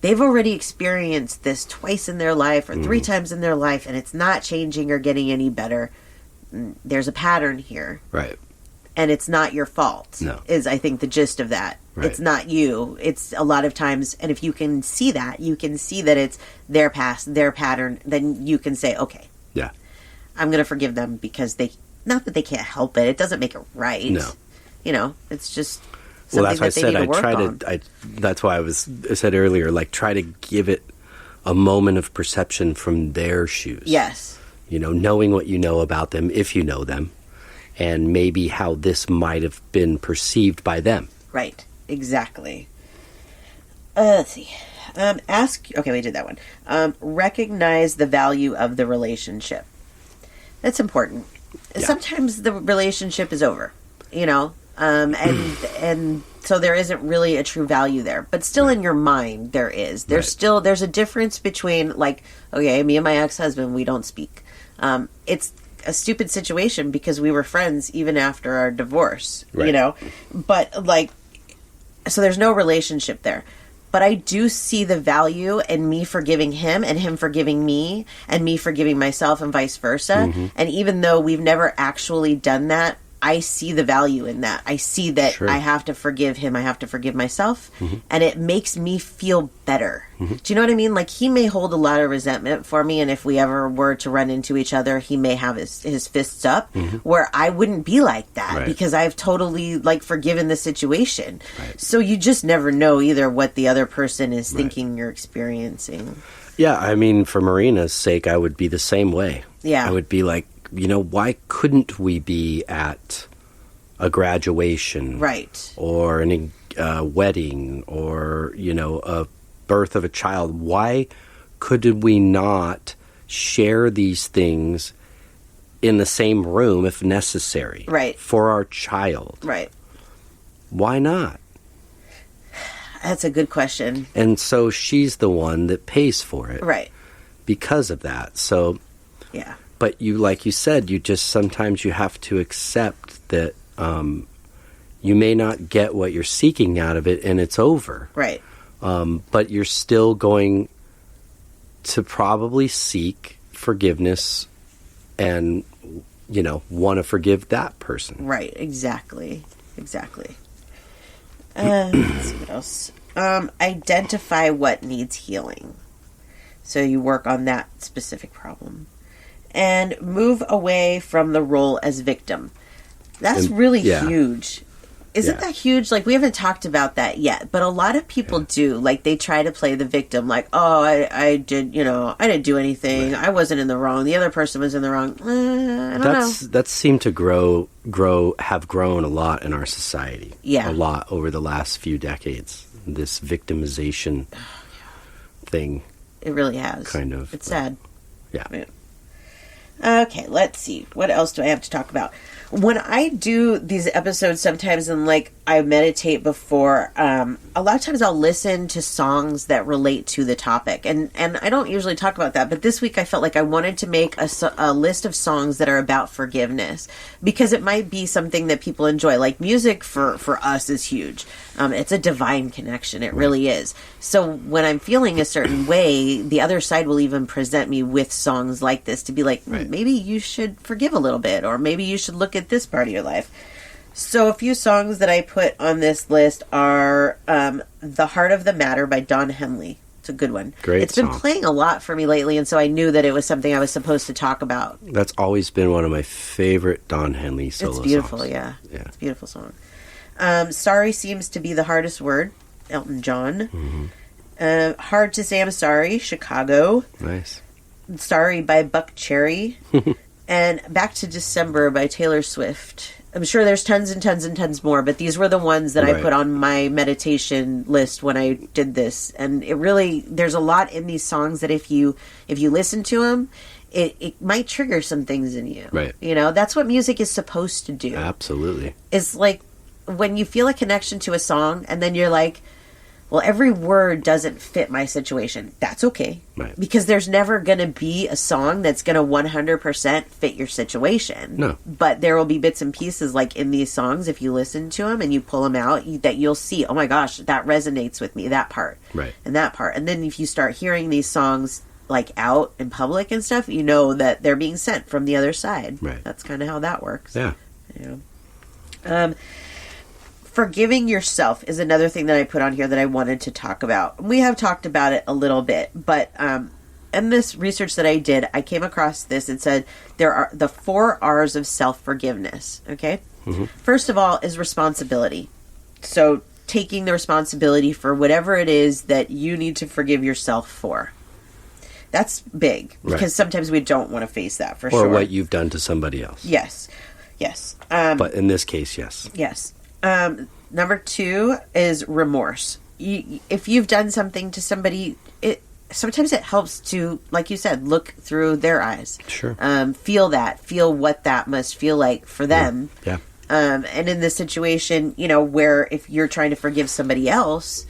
they've already experienced this twice in their life or 3 times in their life, and it's not changing or getting any better. There's a pattern here.
Right.
And it's not your fault.
No.
Is, I think, the gist of that.
Right.
It's not you. It's a lot of times, and if you can see that it's their past, their pattern, then you can say, okay,
Yeah.
I'm going to forgive them because not that they can't help it. It doesn't make it right.
No.
You know, it's just
Well,
something
that's why
that
I
they need
said
to work on.
that's why I said earlier, like, try to give it a moment of perception from their shoes.
Yes.
You know, knowing what you know about them, if you know them, and maybe how this might have been perceived by them.
Right. Exactly. Let's see. Okay, we did that one. Recognize the value of the relationship. That's important.
Yeah.
Sometimes the relationship is over, you know, and so there isn't really a true value there, but still in your mind there is. There's a difference between, like, okay, me and my ex-husband, we don't speak. It's a stupid situation because we were friends even after our divorce,
Right.
you know, but like, so there's no relationship there. But I do see the value in me forgiving him and him forgiving me and me forgiving myself and vice versa.
Mm-hmm.
And even though we've never actually done that, I see the value in that. I see that
Sure.
I have to forgive him. I have to forgive myself.
Mm-hmm.
And it makes me feel better. Do you know what I mean? Like, he may hold a lot of resentment for me. And if we ever were to run into each other, he may have his fists up, where I wouldn't be like that
Right.
because I've totally, like, forgiven the situation.
Right.
So you just never know either what the other person is thinking you're experiencing.
Yeah, I mean, for Marina's sake, I would be the same way.
Yeah.
I would be like, you know, why couldn't we be at a graduation?
Right.
Or a wedding, or, you know, a birth of a child? Why could we not share these things in the same room if necessary?
Right.
For our child.
Right.
Why not?
That's a good question.
And so she's the one that pays for it.
Right.
Because of that. So,
Yeah.
but you, like you said, sometimes you have to accept that you may not get what you're seeking out of it, and it's over.
Right.
But you're still going to probably seek forgiveness and, you know, want to forgive that person.
Right. Exactly. Exactly. Let's see what else. Identify what needs healing. So you work on that specific problem. And move away from the role as victim. That's really
yeah.
huge. Isn't
Yeah.
that huge? Like, we haven't talked about that yet, but a lot of people do. Like, they try to play the victim, like, oh, I did, you know, I didn't do anything.
Right.
I wasn't in the wrong. The other person was in the wrong. I don't know.
That's seemed to have grown a lot in our society.
Yeah.
A lot over the last few decades. This victimization thing.
It really has.
Kind of.
It's sad.
Yeah.
Okay, let's see. What else do I have to talk about? When I do these episodes sometimes, and like I meditate before, a lot of times I'll listen to songs that relate to the topic. And I don't usually talk about that, but this week I felt like I wanted to make a list of songs that are about forgiveness, because it might be something that people enjoy. Like, music for us is huge. It's a divine connection. It really is. So when I'm feeling a certain way, the other side will even present me with songs like this to be like,
Right.
maybe you should forgive a little bit, or maybe you should look at this part of your life. So a few songs that I put on this list are The Heart of the Matter by Don Henley. It's a good one.
Great
It's been
song.
playing a lot for me lately, and so I knew that it was something I was supposed to talk about.
That's always been one of my favorite Don Henley solo songs.
It's beautiful, yeah.
Yeah.
It's a beautiful song. Sorry Seems to Be the Hardest Word, Elton John. Hard to Say I'm Sorry, Chicago.
Nice.
Sorry by Buck Cherry. And Back to December by Taylor Swift. I'm sure there's tons and tons and tons more, but these were the ones that I
Right.
put on my meditation list when I did this. And it really, there's a lot in these songs that if you listen to them, it might trigger some things in you.
Right.
You know, that's what music is supposed to do.
Absolutely.
It's like when you feel a connection to a song and then you're like, well, every word doesn't fit my situation. That's okay.
Right.
Because there's never going to be a song that's going to 100% fit your situation.
No.
But there will be bits and pieces, like in these songs, if you listen to them and you pull them out, that you'll see, oh my gosh, that resonates with me, that part.
Right.
And that part. And then if you start hearing these songs like out in public and stuff, you know that they're being sent from the other side.
Right.
That's kind of how that works.
Yeah.
You know? Forgiving yourself is another thing that I put on here that I wanted to talk about. We have talked about it a little bit, but in this research that I did, I came across this and said there are the 4 R's of self-forgiveness. Okay?
Mm-hmm.
First of all is responsibility. So taking the responsibility for whatever it is that you need to forgive yourself for. That's big, because
Right.
sometimes we don't want to face that for
Or
sure.
what you've done to somebody else.
Yes. Yes.
But in this case, yes.
Yes. Number 2 is remorse. If you've done something to somebody, sometimes it helps to, like you said, look through their eyes.
Sure.
Feel what that must feel like for them.
Yeah.
And in this situation, you know, where if you're trying to forgive somebody else,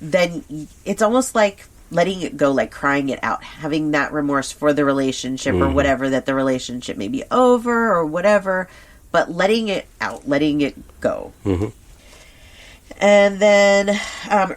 then it's almost like letting it go, like crying it out, having that remorse for the relationship or whatever, that the relationship may be over or whatever, but letting it out, letting it go.
Mm-hmm.
And then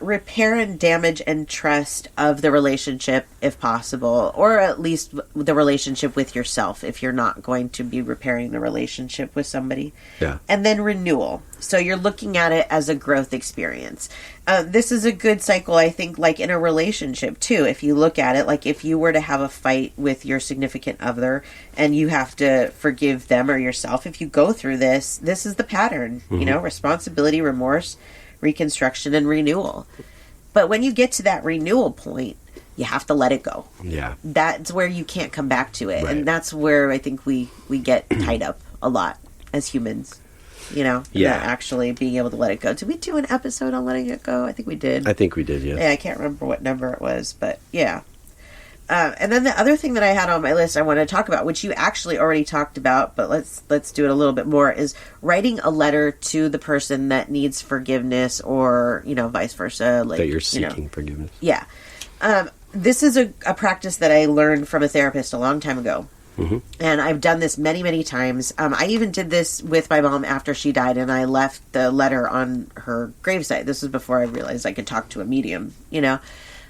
repair and damage and trust of the relationship if possible, or at least the relationship with yourself if you're not going to be repairing the relationship with somebody.
Yeah.
And then renewal. So you're looking at it as a growth experience. This is a good cycle, I think, like in a relationship too. If you look at it, like if you were to have a fight with your significant other and you have to forgive them or yourself, if you go through this is the pattern, you know, responsibility, remorse, reconstruction, and renewal. But when you get to that renewal point, you have to let it go.
Yeah.
That's where you can't come back to it.
Right.
And that's where I think we get tied up a lot as humans. You know,
Yeah.
not actually being able to let it go. Did we do an episode on letting it go? I think we did.
I think we did, yeah.
Yeah, I can't remember what number it was, but yeah. And then the other thing that I had on my list I wanted to talk about, which you actually already talked about, but let's do it a little bit more, is writing a letter to the person that needs forgiveness, or, you know, vice versa. Like,
That you're seeking
you know.
forgiveness.
Yeah. This is a practice that I learned from a therapist a long time ago.
Mm-hmm.
And I've done this many, many times. I even did this with my mom after she died, and I left the letter on her gravesite. This was before I realized I could talk to a medium, you know.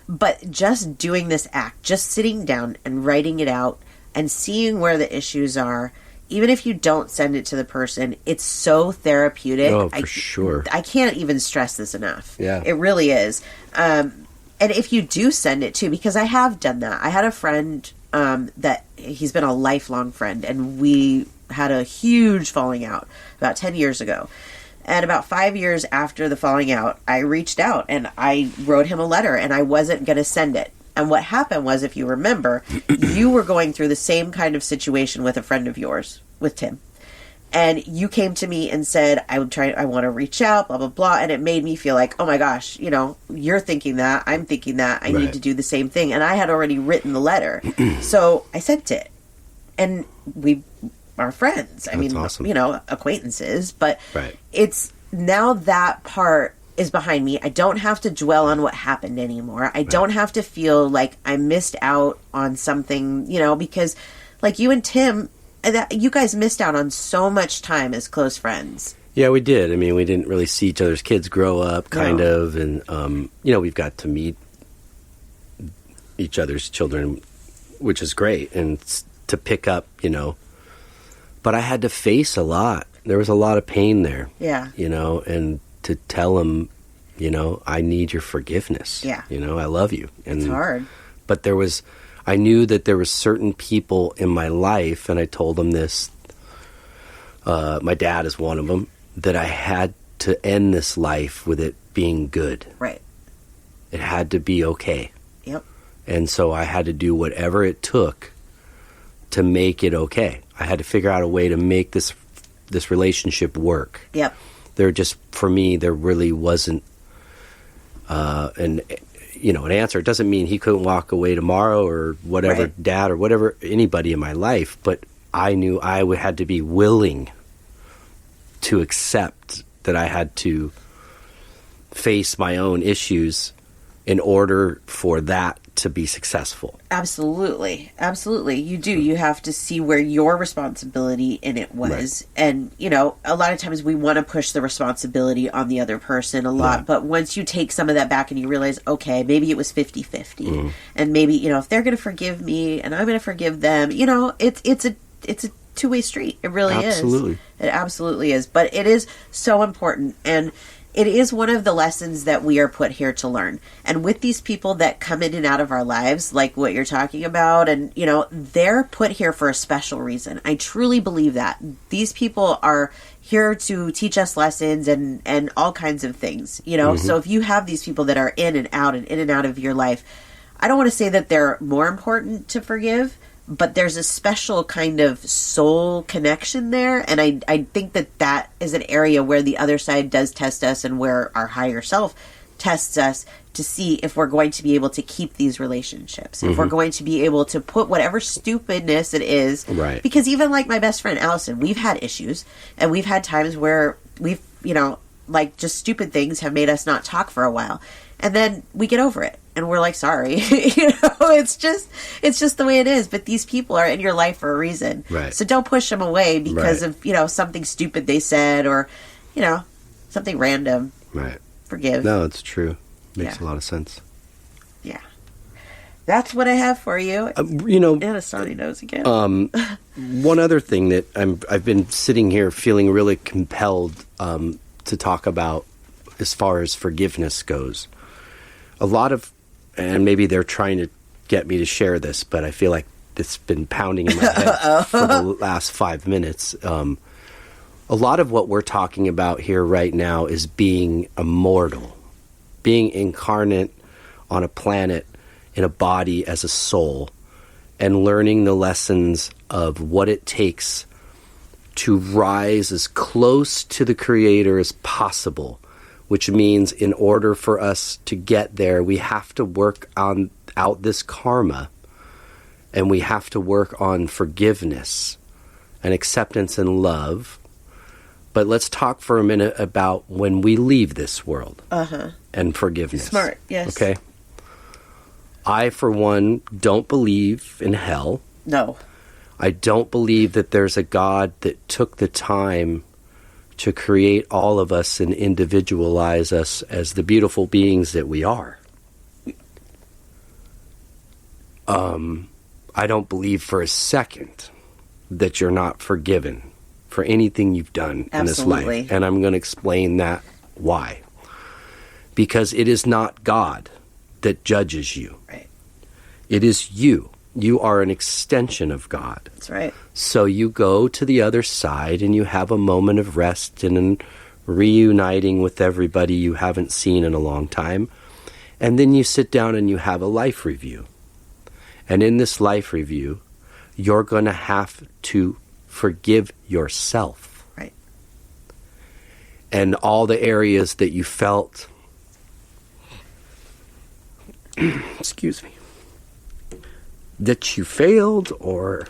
But just doing this act, just sitting down and writing it out and seeing where the issues are, even if you don't send it to the person, it's so therapeutic.
Oh, for sure.
I can't even stress this enough.
Yeah.
It really is. And if you do send it to, because I have done that. I had a friend that he's been a lifelong friend, and we had a huge falling out about 10 years ago. And about 5 years after the falling out, I reached out and I wrote him a letter, and I wasn't going to send it. And what happened was, if you remember, you were going through the same kind of situation with a friend of yours, with Tim. And you came to me and said, I want to reach out, blah, blah, blah. And it made me feel like, oh my gosh, you know, you're thinking that, I'm thinking that, I
Right.
need to do the same thing. And I had already written the letter. So I sent it. And we are friends. I mean,
awesome.
you know, acquaintances. But
Right.
it's now that part is behind me. I don't have to dwell on what happened anymore. I don't have to feel like I missed out on something, you know, because like you and Tim, you guys missed out on so much time as close friends.
Yeah, we did. I mean, we didn't really see each other's kids grow up, kind
No.
of. And, you know, we've got to meet each other's children, which is great. And to pick up, you know. But I had to face a lot. There was a lot of pain there.
Yeah.
You know, and to tell him, you know, I need your forgiveness.
Yeah.
You know, I love you. And,
It's hard.
But I knew that there were certain people in my life, and I told them this, my dad is one of them, that I had to end this life with it being good.
Right.
It had to be okay.
Yep.
And so I had to do whatever it took to make it okay. I had to figure out a way to make this relationship work.
Yep.
For me, there really wasn't an answer. It doesn't mean he couldn't walk away tomorrow or whatever,
Right.
dad or whatever, anybody in my life, but I knew I had to be willing to accept that I had to face my own issues in order for that to be successful.
Absolutely. Absolutely. You do. You have to see where your responsibility in it was. Right. And, you know, a lot of times we want to push the responsibility on the other person a lot. Right. But once you take some of that back and you realize, okay, maybe it was 50-50. And maybe, you know, if they're going to forgive me and I'm going to forgive them, you know, it's a two-way street. It really
absolutely
is. It absolutely is. But it is so important. And it is one of the lessons that we are put here to learn. And with these people that come in and out of our lives, like what you're talking about, and, you know, they're put here for a special reason. I truly believe that. These people are here to teach us lessons and all kinds of things, you know. So if you have these people that are in and out of your life, I don't want to say that they're more important to forgive, but there's a special kind of soul connection there. And I think that is an area where the other side does test us and where our higher self tests us to see if we're going to be able to keep these relationships, if we're going to be able to put whatever stupidness it is.
Right.
Because even like my best friend, Allison, we've had issues and we've had times where we've, you know, like just stupid things have made us not talk for a while. And then we get over it and we're like, sorry, you know, it's just the way it is. But these people are in your life for a reason.
Right.
So don't push them away because of, you know, something stupid they said or, you know, something random.
Right.
Forgive.
No, it's true. Makes a lot of sense.
Yeah. That's what I have for you.
You know,
and a snotty nose again.
One other thing that I've been sitting here feeling really compelled to talk about as far as forgiveness goes. A lot of, and maybe they're trying to get me to share this, but I feel like it's been pounding in my head for the last 5 minutes. A lot of what we're talking about here right now is being immortal, being incarnate on a planet in a body as a soul, and learning the lessons of what it takes to rise as close to the Creator as possible, which means in order for us to get there, we have to work out this karma, and we have to work on forgiveness and acceptance and love. But let's talk for a minute about when we leave this world and forgiveness.
Smart, yes.
Okay? I, for one, don't believe in hell.
No.
I don't believe that there's a God that took the time to create all of us and individualize us as the beautiful beings that we are. I don't believe for a second that you're not forgiven for anything you've done in this life. And I'm going to explain that why. Because it is not God that judges you. Right. It is you. You are an extension of God.
That's right.
So you go to the other side and you have a moment of rest and reuniting with everybody you haven't seen in a long time. And then you sit down and you have a life review. And in this life review, you're going to have to forgive yourself.
Right.
And all the areas that you felt, excuse me, that you failed or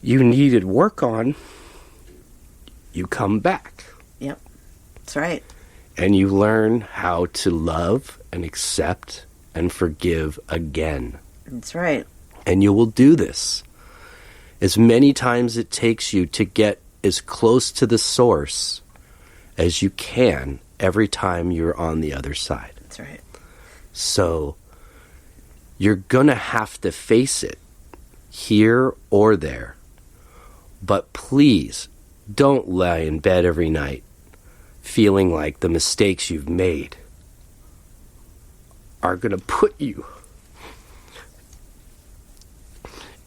you needed work on, you come back.
Yep. That's right.
And you learn how to love and accept and forgive again.
That's right.
And you will do this as many times it takes you to get as close to the source as you can every time you're on the other side.
That's right.
So you're going to have to face it here or there. But please don't lie in bed every night feeling like the mistakes you've made are going to put you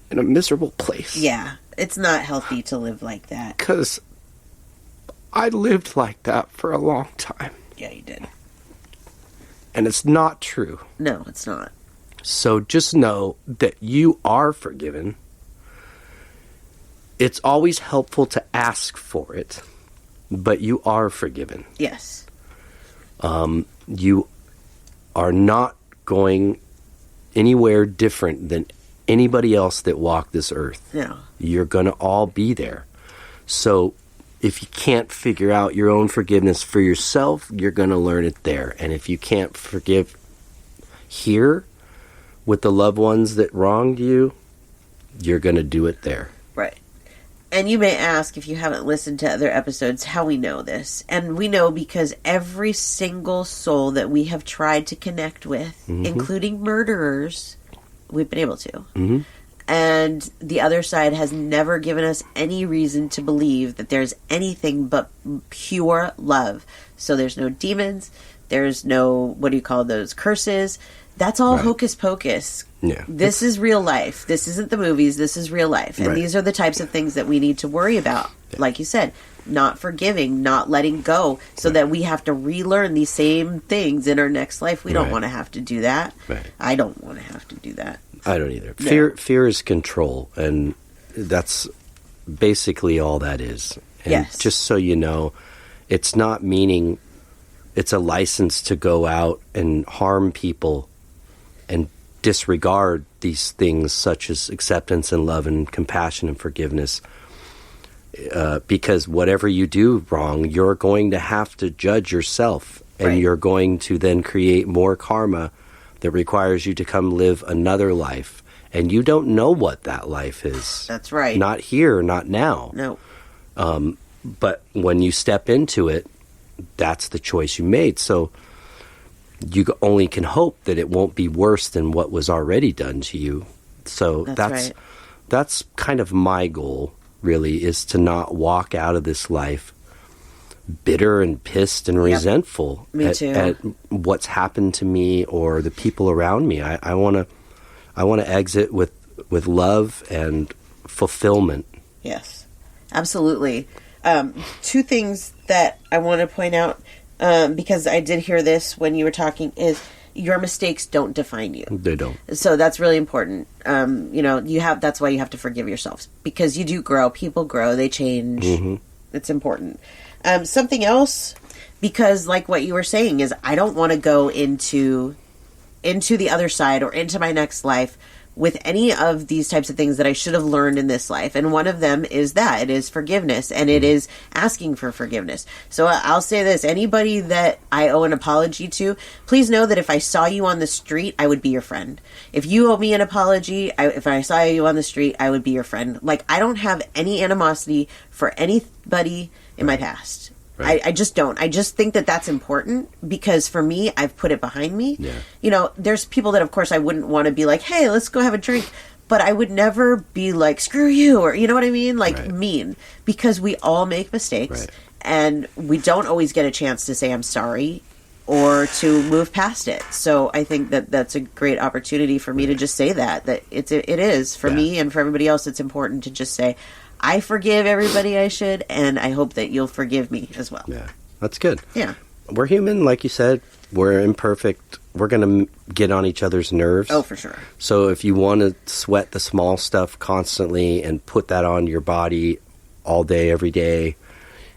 in a miserable place.
Yeah, it's not healthy to live like that.
Because I lived like that for a long time.
Yeah, you did.
And it's not true.
No, it's not.
So just know that you are forgiven. It's always helpful to ask for it, but you are forgiven.
Yes.
You are not going anywhere different than anybody else that walked this earth.
No.
You're going to all be there. So if you can't figure out your own forgiveness for yourself, you're going to learn it there. And if you can't forgive here with the loved ones that wronged you, you're going to do it there.
Right. And you may ask, if you haven't listened to other episodes, how we know this. And we know because every single soul that we have tried to connect with, including murderers, we've been able to.
Mm-hmm.
And the other side has never given us any reason to believe that there's anything but pure love. So there's no demons. There's no, what do you call those, curses. That's all hocus pocus.
Yeah.
This is real life. This isn't the movies. This is real life. And these are the types of things that we need to worry about. Yeah. Like you said, not forgiving, not letting go, so that we have to relearn these same things in our next life. We don't want to have to do that.
Right.
I don't want to have to do that.
I don't either.
No.
Fear is control, and that's basically all that is. And
yes.
Just so you know, it's not meaning it's a license to go out and harm people and disregard these things such as acceptance and love and compassion and forgiveness. Because whatever you do wrong, you're going to have to judge yourself, and you're going to then create more karma that requires you to come live another life. And you don't know what that life is.
That's right.
Not here, not now.
No.
But when you step into it, that's the choice you made. So you only can hope that it won't be worse than what was already done to you. So that's kind of my goal, really, is to not walk out of this life bitter and pissed and resentful at what's happened to me or the people around me. I want to exit with love and fulfillment.
Yes, absolutely. Two things that I want to point out, because I did hear this when you were talking, is your mistakes don't define you.
They don't.
So that's really important. That's why you have to forgive yourselves, because you do grow. People grow. They change. Mm-hmm. It's important. Something else, because like what you were saying, is I don't want to go into the other side or into my next life with any of these types of things that I should have learned in this life. And one of them is that it is forgiveness, and it is asking for forgiveness. So I'll say this, anybody that I owe an apology to, please know that if I saw you on the street, I would be your friend. If you owe me an apology, if I saw you on the street, I would be your friend. Like, I don't have any animosity for anybody in my past. Right. I just don't. I just think that that's important, because for me, I've put it behind me. Yeah. There's people that, of course, I wouldn't want to be like, hey, let's go have a drink. But I would never be like, screw you, or you know what I mean? Like, mean. Because we all make mistakes. Right. And we don't always get a chance to say I'm sorry or to move past it. So I think that that's a great opportunity for me to just say that it is. For me and for everybody else, it's important to just say, I forgive everybody I should, and I hope that you'll forgive me as well.
Yeah, that's good.
Yeah.
We're human, like you said. We're imperfect. We're going to get on each other's nerves.
Oh, for sure.
So if you want to sweat the small stuff constantly and put that on your body all day, every day,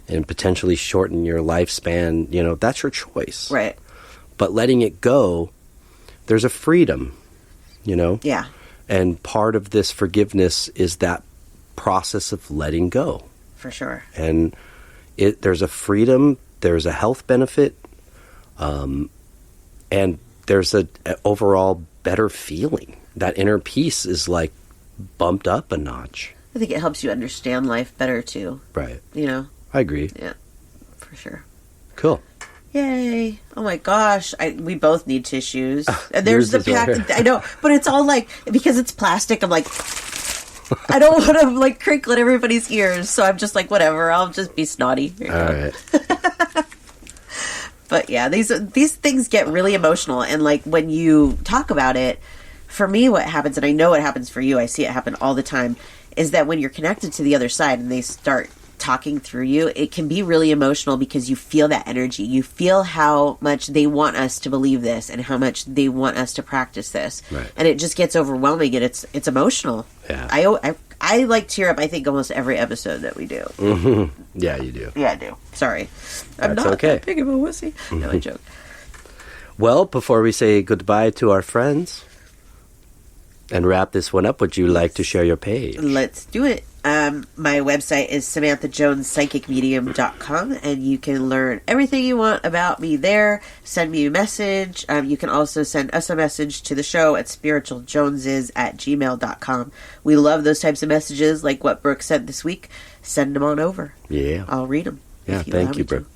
and potentially shorten your lifespan, that's your choice.
Right.
But letting it go, there's a freedom,
Yeah.
And part of this forgiveness is that process of letting go.
For sure.
And there's a freedom, there's a health benefit, and there's a overall better feeling. That inner peace is like bumped up a notch.
I think it helps you understand life better too.
Right.
I
agree.
Yeah, for sure.
Cool.
Yay. Oh my gosh. We both need tissues. And there's the pack. I know, but it's all like, because it's plastic, I'm like, I don't want to like crinkle in everybody's ears, so I'm just like, whatever, I'll just be snotty.
All right.
But yeah, these things get really emotional, and like when you talk about it, for me what happens, and I know it happens for you, I see it happen all the time, is that when you're connected to the other side and they start talking through you, it can be really emotional, because you feel that energy. You feel how much they want us to believe this and how much they want us to practice this. Right. And it just gets overwhelming, and it's emotional.
Yeah.
I like tear up, I think, almost every episode that we do.
Mm-hmm. Yeah, you do.
Yeah, I do. Sorry. I'm
That's
not
okay.
that big of a wussy. No, I joke.
Well, before we say goodbye to our friends and wrap this one up, would you like to share your page?
Let's do it. My website is SamanthaJonesPsychicMedium.com, and you can learn everything you want about me there. Send me a message. You can also send us a message to the show at spiritualjoneses@gmail.com. We love those types of messages, like what Brooke sent this week. Send them on over.
Yeah.
I'll read them.
Yeah, thank you, Brooke.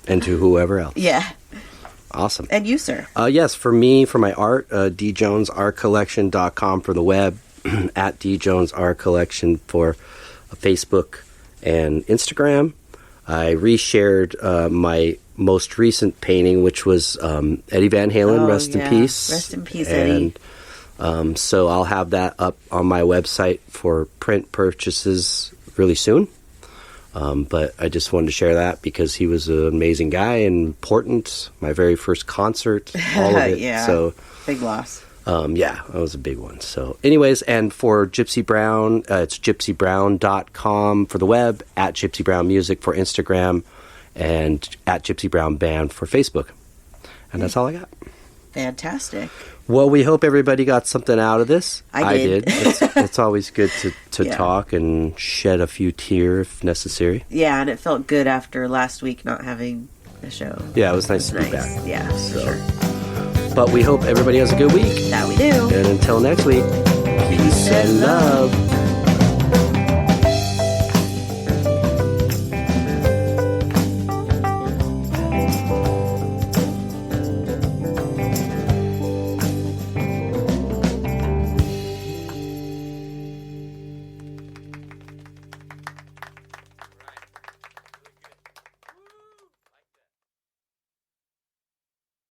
And to whoever else.
Yeah.
Awesome.
And you, sir?
Yes, for me, for my art, djonesartcollection.com for the web, at djonesartcollection for Facebook and Instagram. I reshared my most recent painting, which was Eddie Van Halen, rest in peace.
Rest in peace, Eddie.
And so I'll have that up on my website for print purchases really soon. But I just wanted to share that because he was an amazing guy and important. My very first concert, all of it.
Yeah,
so
big loss.
Yeah, that was a big one. So anyways, and for Gypsy Brown, it's gypsybrown.com for the web, at Gypsy Brown Music for Instagram, and at Gypsy Brown Band for Facebook. And that's all I got.
Fantastic.
Well, we hope everybody got something out of this.
I did.
It's always good to
Yeah.
talk and shed a few tears if necessary.
Yeah, and it felt good after last week not having a show.
Yeah, it was nice to be
Nice.
back.
Yeah, for sure.
But we hope everybody has a good week.
That we do.
And until next week, peace and love.